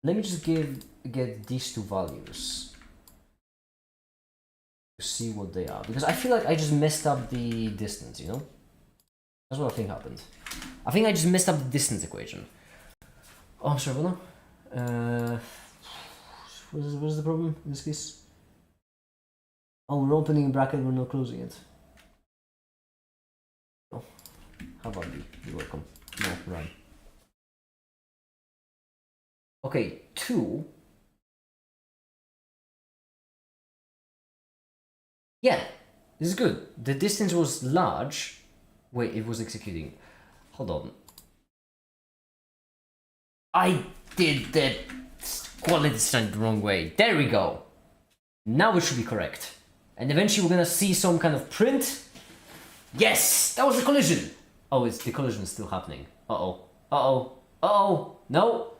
Let me just get these two values to see what they are, because I feel like I just messed up the distance, you know? That's what I think happened. I think I just messed up the distance equation. Oh, I'm sorry, what now? What is the problem in this case? Oh, we're opening a bracket, we're not closing it. Oh, how about you? You're welcome. No, run. Okay, 2. Yeah, this is good. The distance was large. Wait, it was executing. Hold on. I did the quality sign the wrong way. There we go. Now it should be correct. And eventually we're gonna see some kind of print. Yes! That was the collision! Oh, the collision is still happening. Uh-oh. Uh-oh. Uh-oh. No!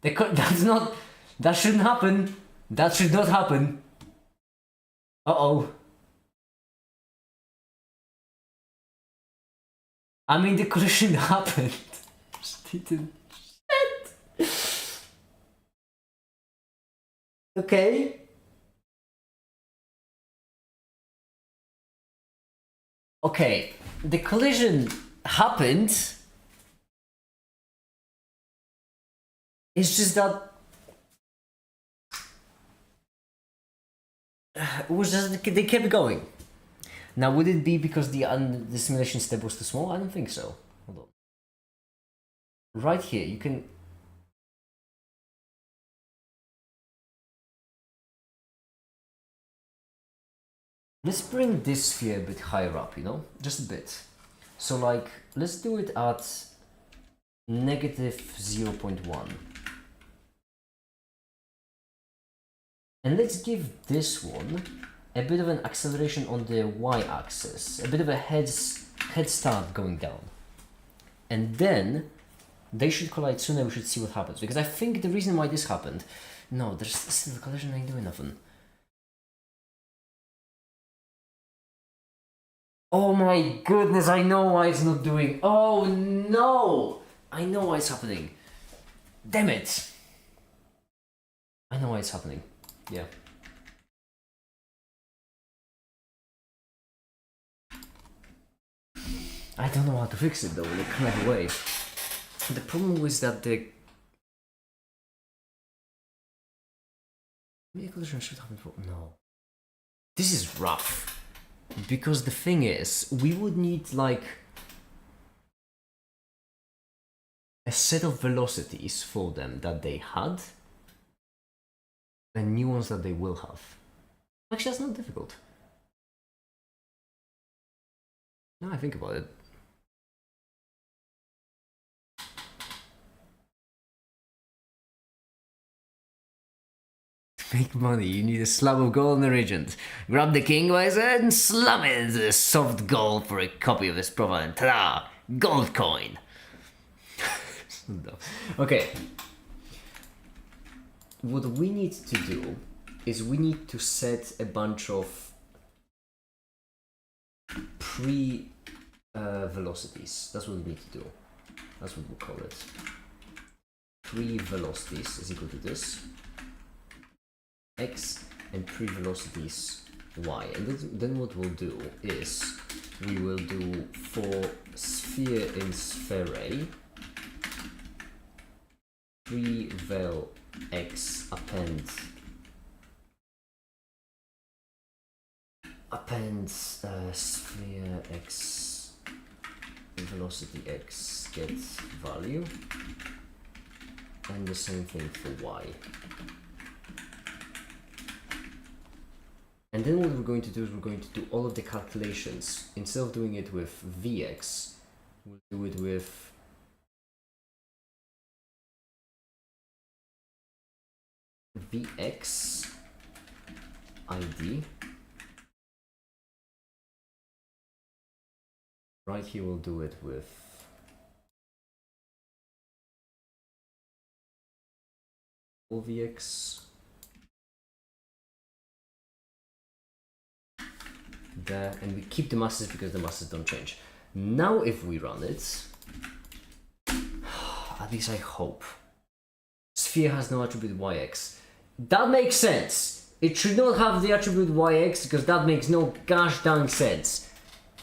That's not... That shouldn't happen. That should not happen. Uh-oh. I mean, the collision happened. Just didn't... Shit! Okay. Okay, the collision happened. It's just that it was just they kept going. Now, would it be because the simulation step was too small? I don't think so. Hold on. Right here, you can. Let's bring this sphere a bit higher up, you know? Just a bit. So like, let's do it at negative 0.1. And let's give this one a bit of an acceleration on the y-axis. A bit of a head start going down. And then they should collide soon and we should see what happens. Because I think the reason why this happened... No, there's still the collision ain't doing nothing. Oh my goodness, I know why it's not doing... Oh no! I know why it's happening. Damn it! I know why it's happening. Yeah. I don't know how to fix it though in a clever way. The problem was that the collision should happen for... No. This is rough. Because the thing is, we would need like a set of velocities for them that they had and new ones that they will have. Actually, that's not difficult. Now I think about it. To make money, you need a slab of gold in the regent. Grab the king by his head and slam it into the soft gold for a copy of his profile, and ta-da! Gold coin! Okay. What we need to do is we need to set a bunch of pre-velocities. That's what we need to do. That's what we call it. Pre-velocities is equal to this. X and pre-velocities y. And then what we'll do is we will do for sphere in sphere A, pre-vel x append sphere x velocity x get value, and the same thing for y. And then what we're going to do is we're going to do all of the calculations. Instead of doing it with Vx, we'll do it with Vx ID. Right here we'll do it with Vx. There, and we keep the masses because the masses don't change. Now if we run it, at least I hope, sphere has no attribute yx. That makes sense. It should not have the attribute yx because that makes no gosh dang sense.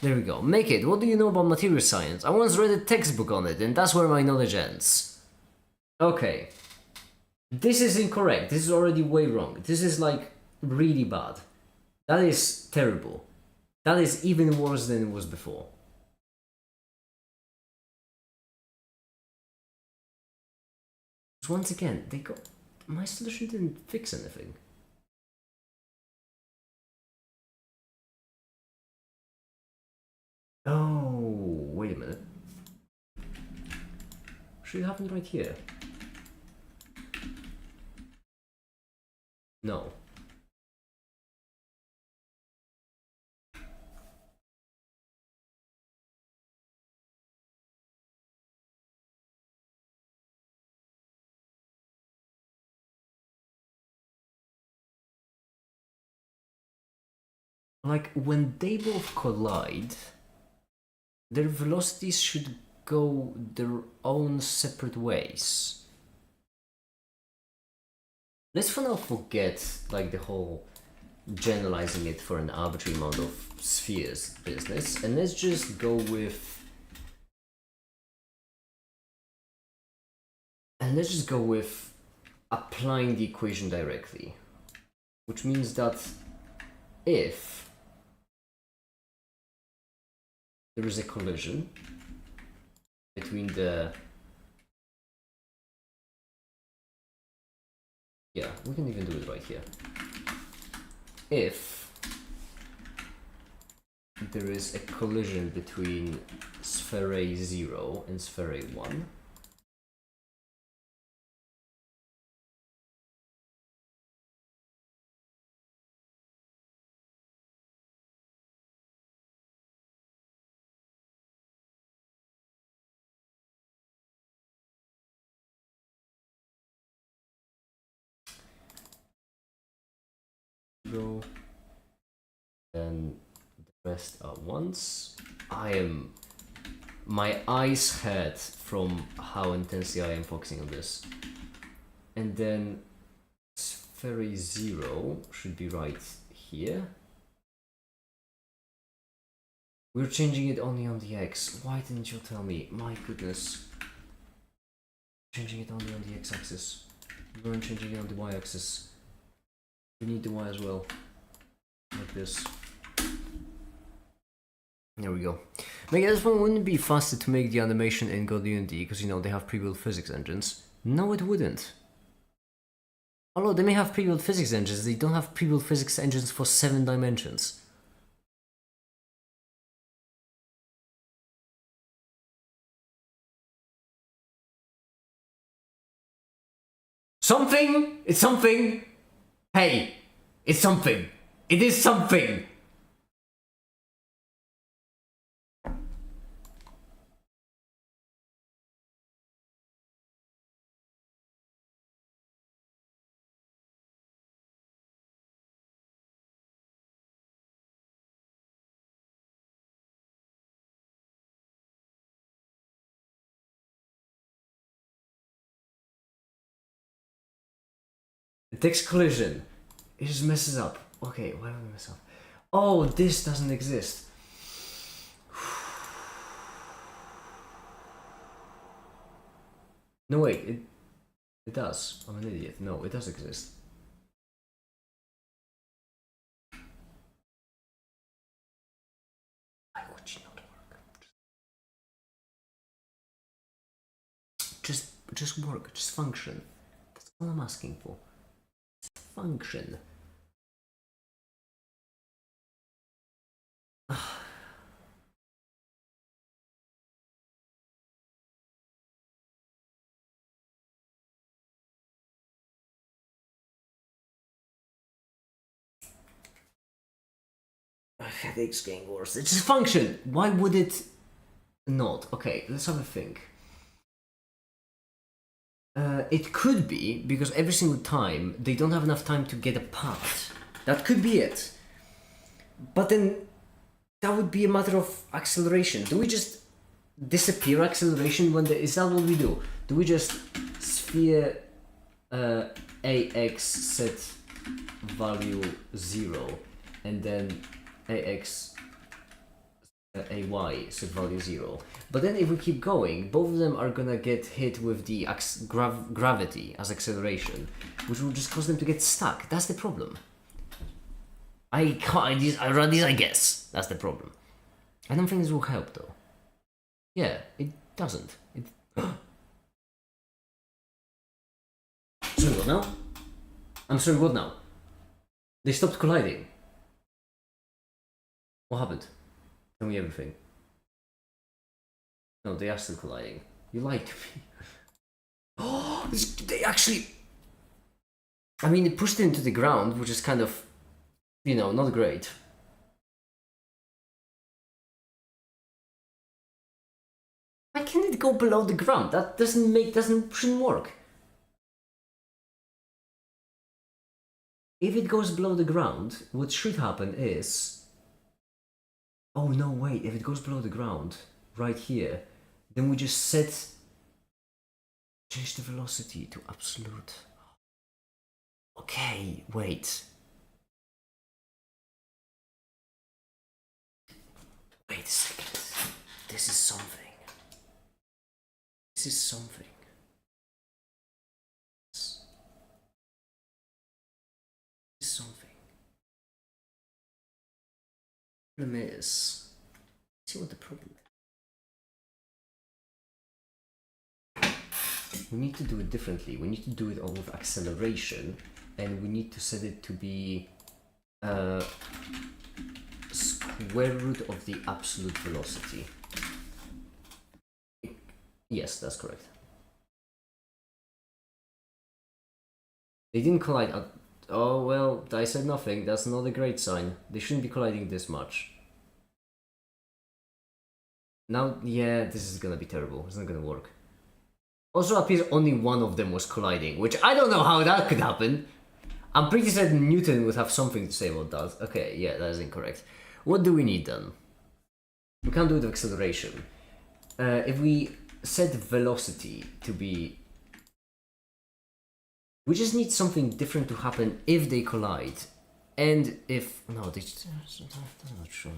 There we go. Make it. What do you know about material science? I once read a textbook on it and that's where my knowledge ends. Okay. This is incorrect. This is already way wrong. This is like really bad. That is terrible. That is even worse than it was before. Once again, my solution didn't fix anything. Oh, wait a minute. Should it happen right here? No. Like, when they both collide, their velocities should go their own separate ways. Let's for now forget, like, the whole generalizing it for an arbitrary amount of spheres business, and let's just go with... And let's just go with applying the equation directly. Which means that if there is a collision between the... Yeah, we can even do it right here. If there is a collision between sphere A0 and sphere A1, then the rest are ones. My eyes hurt from how intensely I am focusing on this. And then sphere 0 should be right here. We're changing it only on the x. Why didn't you tell me? My goodness. Changing it only on the x-axis. We weren't changing it on the y-axis. We need the y as well. Like this. There we go. Like, this one wouldn't be faster to make the animation in God Unity because, you know, they have pre-built physics engines. No, it wouldn't. Although they may have pre-built physics engines, they don't have pre-built physics engines for 7 dimensions. Something! It's something! Hey! It's something! It is something! It takes collision. It just messes up. Okay, why would it mess up? Oh, this doesn't exist. No, wait, it does. I'm an idiot. No, it does exist. Why would you not work? Just work. Just function. That's all I'm asking for. Just function. Headache's getting worse. It's just function. Why would it not? Okay, let's have a think. It could be because every single time they don't have enough time to get apart. That could be it. But then that would be a matter of acceleration. Do we just disappear acceleration when is that what we do? Do we just sphere AX set value 0 and then AX AY set value 0? But then if we keep going, both of them are gonna get hit with the gravity as acceleration, which will just cause them to get stuck. That's the problem. I run these, I guess. That's the problem. I don't think this will help though. Yeah, it doesn't. Sorry, what now? I'm sorry, what now? They stopped colliding. What happened? Tell me everything. No, they are still colliding. You lied to me. Oh, they actually... I mean, it pushed it into the ground, which is kind of, you know, not great. Why can't it go below the ground? That shouldn't work. If it goes below the ground, what should happen is... Oh no, wait, if it goes below the ground, right here, then we just change the velocity to absolute. Okay, wait. Wait a second. This is something. This is something. This is something. The problem is, see what the problem is. We need to do it differently. We need to do it all with acceleration, and we need to set it to be square root of the absolute velocity. Yes, that's correct. They didn't collide at... Oh, well, I said nothing. That's not a great sign. They shouldn't be colliding this much. Now, yeah, this is gonna be terrible. It's not gonna work. Also appears only one of them was colliding, which I don't know how that could happen. I'm pretty certain Newton would have something to say about that. Okay, yeah, that is incorrect. What do we need then? We can't do it with acceleration. If we set velocity to be... We just need something different to happen if they collide. And if... No, they just... I'm not sure.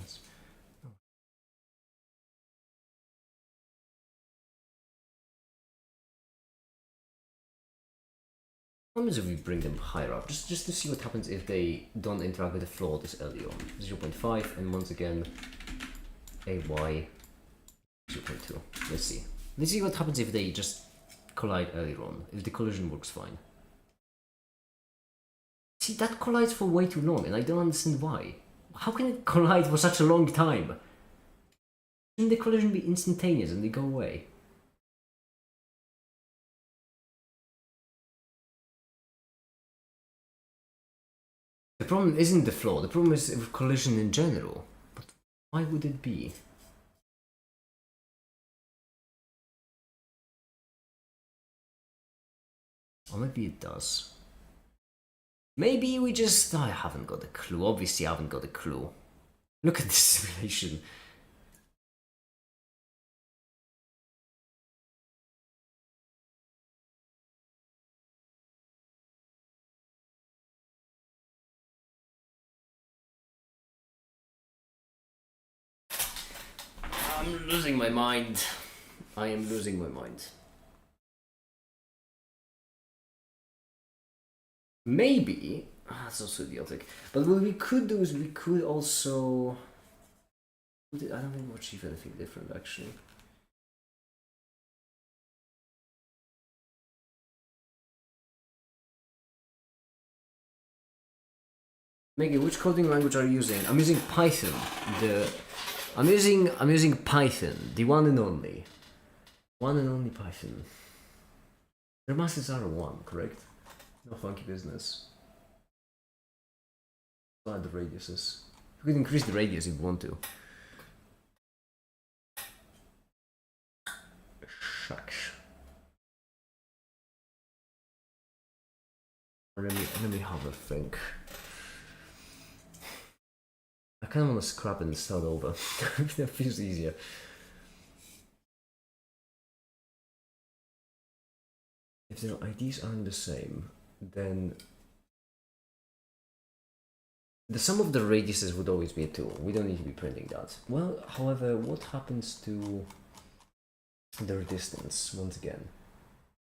What happens if we bring them higher up? Just to see what happens if they don't interact with the floor this early on. 0.5 and once again AY 0.2. Let's see. Let's see what happens if they just collide earlier on. If the collision works fine. See, that collides for way too long and I don't understand why. How can it collide for such a long time? Shouldn't the collision be instantaneous and they go away? The problem isn't the floor, the problem is with collision in general. But why would it be? Or maybe it does. Maybe we just... I haven't got a clue. Obviously I haven't got a clue. Look at this simulation. I'm losing my mind. I am losing my mind. Maybe that's also idiotic. But what we could do is we could also. I don't think we'll achieve anything different actually. Maggie, which coding language are you using? I'm using Python. I'm using Python, the one and only. One and only Python. Their masters are one, correct? No funky business. Slide the radiuses. We could increase the radius if we want to. Shucks. Let me have a think. I kind of want to scrap and start over. That feels easier. If their IDs aren't the same, then the sum of the radiuses would always be a 2. We don't need to be printing that. Well, however, what happens to their distance once again?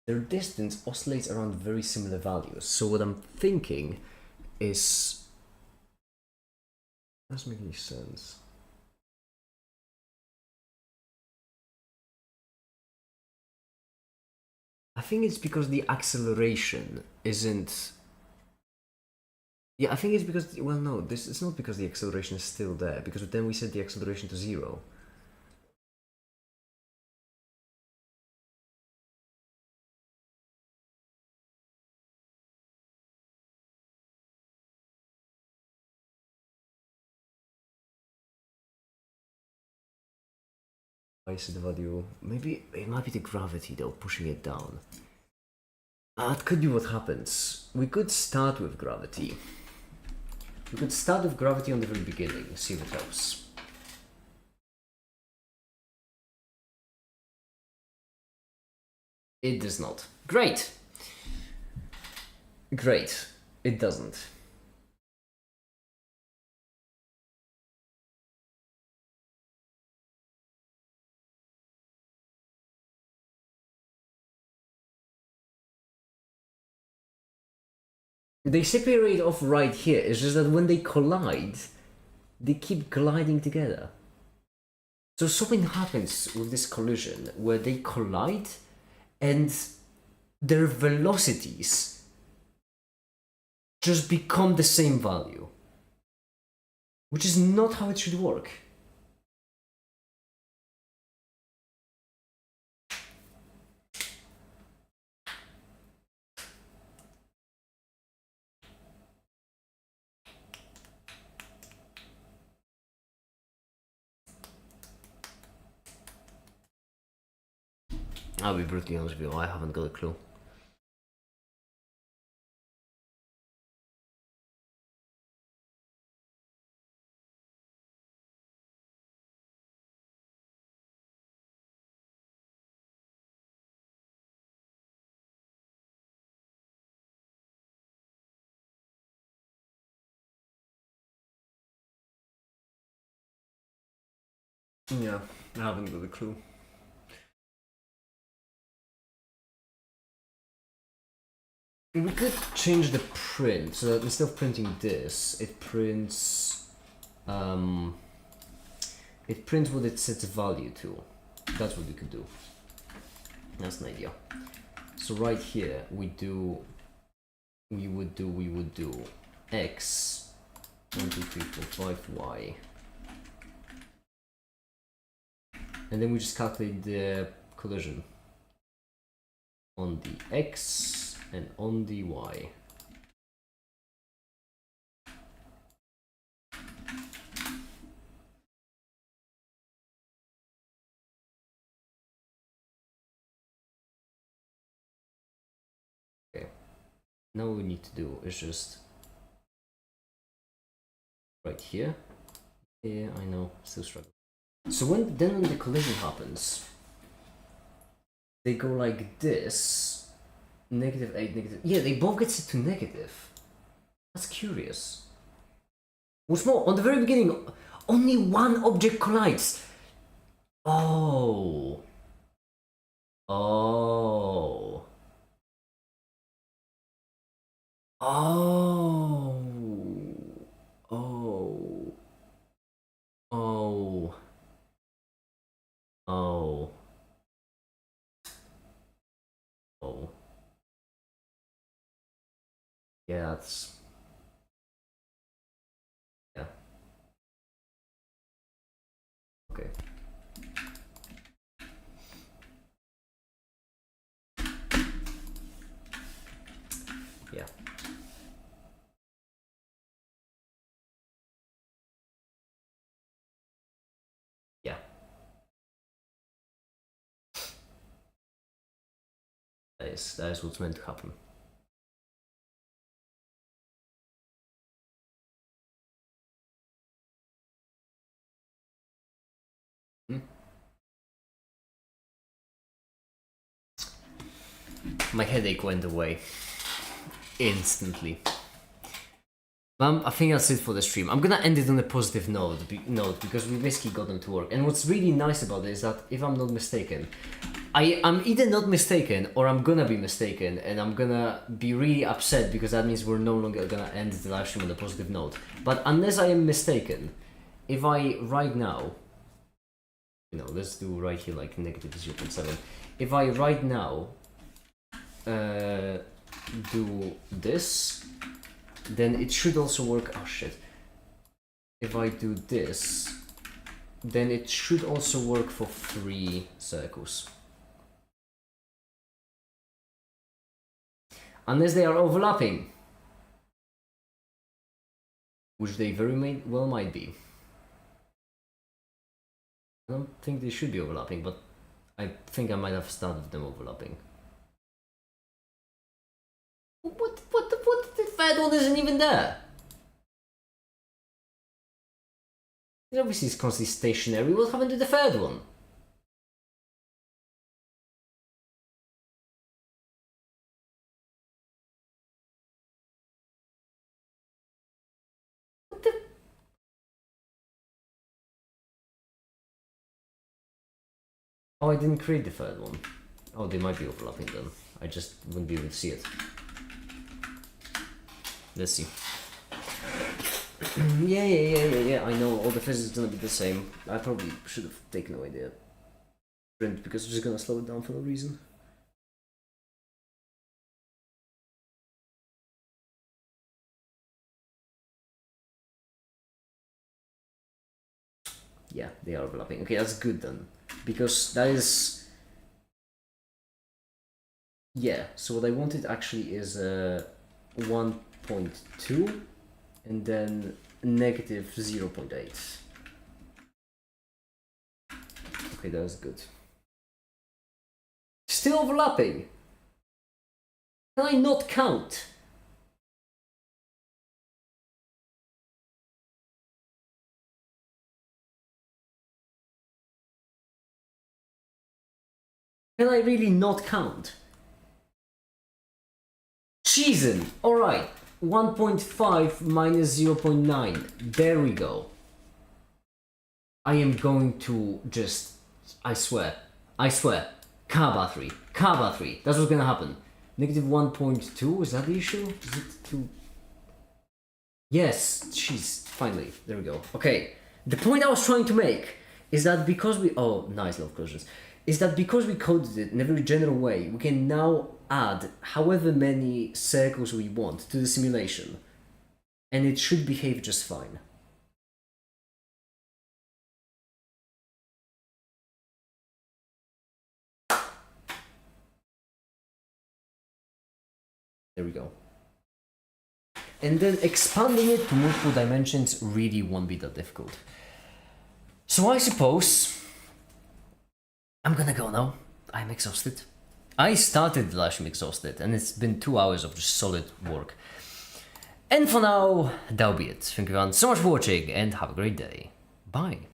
Their distance oscillates around very similar values. So what I'm thinking is, doesn't make any sense. I think it's because the acceleration isn't. Yeah, I think it's because. Well, no, it's not because the acceleration is still there, because then we set the acceleration to 0. I set the value. Maybe it might be the gravity though, pushing it down. That could be what happens. We could start with gravity. We could start with gravity on the very beginning, see if it helps. It does not. Great! Great. It doesn't. They separate off right here. It's just that when they collide, they keep gliding together. So something happens with this collision where they collide and their velocities just become the same value, which is not how it should work. I'll be brutally honest with you, I haven't got a clue. Yeah, I haven't got a clue. We could change the print so that instead of printing this, it prints what it sets a value to. That's what we could do. That's an idea. So right here we would do x 1 2 3 4 5 y, and then we just calculate the collision on the x and on the y. Okay, now what we need to do is just right here. Yeah, I know, still struggling. So when the collision happens, they go like this. -8, negative. Yeah, they both get set to negative. That's curious. What's more, on the very beginning, only one object collides. Oh. Oh. Oh. Oh. Oh. Oh. Oh. Yeah, that's... Yeah. Okay. Yeah. Yeah. That is what's meant to happen. Hmm? My headache went away instantly. I think that's it for the stream. I'm gonna end it on a positive note because we basically got them to work. And what's really nice about it is that, if I'm not mistaken, I'm either not mistaken or I'm gonna be mistaken, and I'm gonna be really upset because that means we're no longer gonna end the live stream on a positive note. But unless I am mistaken, if I right now, let's do right here like negative 0.7. If I right now do this, then it should also work. Oh shit. If I do this, then it should also work for 3 circles. Unless they are overlapping. Which they very well might be. I don't think they should be overlapping, but I think I might have started them overlapping. What the third one isn't even there? It obviously is constantly stationary. What happened to the third one? What the? Oh, I didn't create the third one. Oh, they might be overlapping then. I just wouldn't be able to see it. Let's see. Yeah. I know all the physics is gonna be the same. I probably should have taken away the print because it's just gonna slow it down for no reason. Yeah, they are overlapping. Okay, that's good then. Because that is... Yeah, so what I wanted actually is 1.2 and then negative 0.8. Okay, that was good. Still overlapping! Can I not count? Can I really not count? Cheesen! Alright, 1.5 minus 0.9. There we go. I am going to just... I swear. Car battery. That's what's gonna happen. Negative 1.2, is that the issue? Is it too... Yes, jeez, finally. There we go. Okay, the point I was trying to make is that because we... Oh, nice love closures. Is that because we coded it in a very general way, we can now add however many circles we want to the simulation. And it should behave just fine. There we go. And then expanding it to multiple dimensions really won't be that difficult. So I suppose I'm gonna go now. I'm exhausted. I started the live stream exhausted, and it's been 2 hours of just solid work. And for now, that'll be it. Thank you everyone so much for watching, and have a great day. Bye.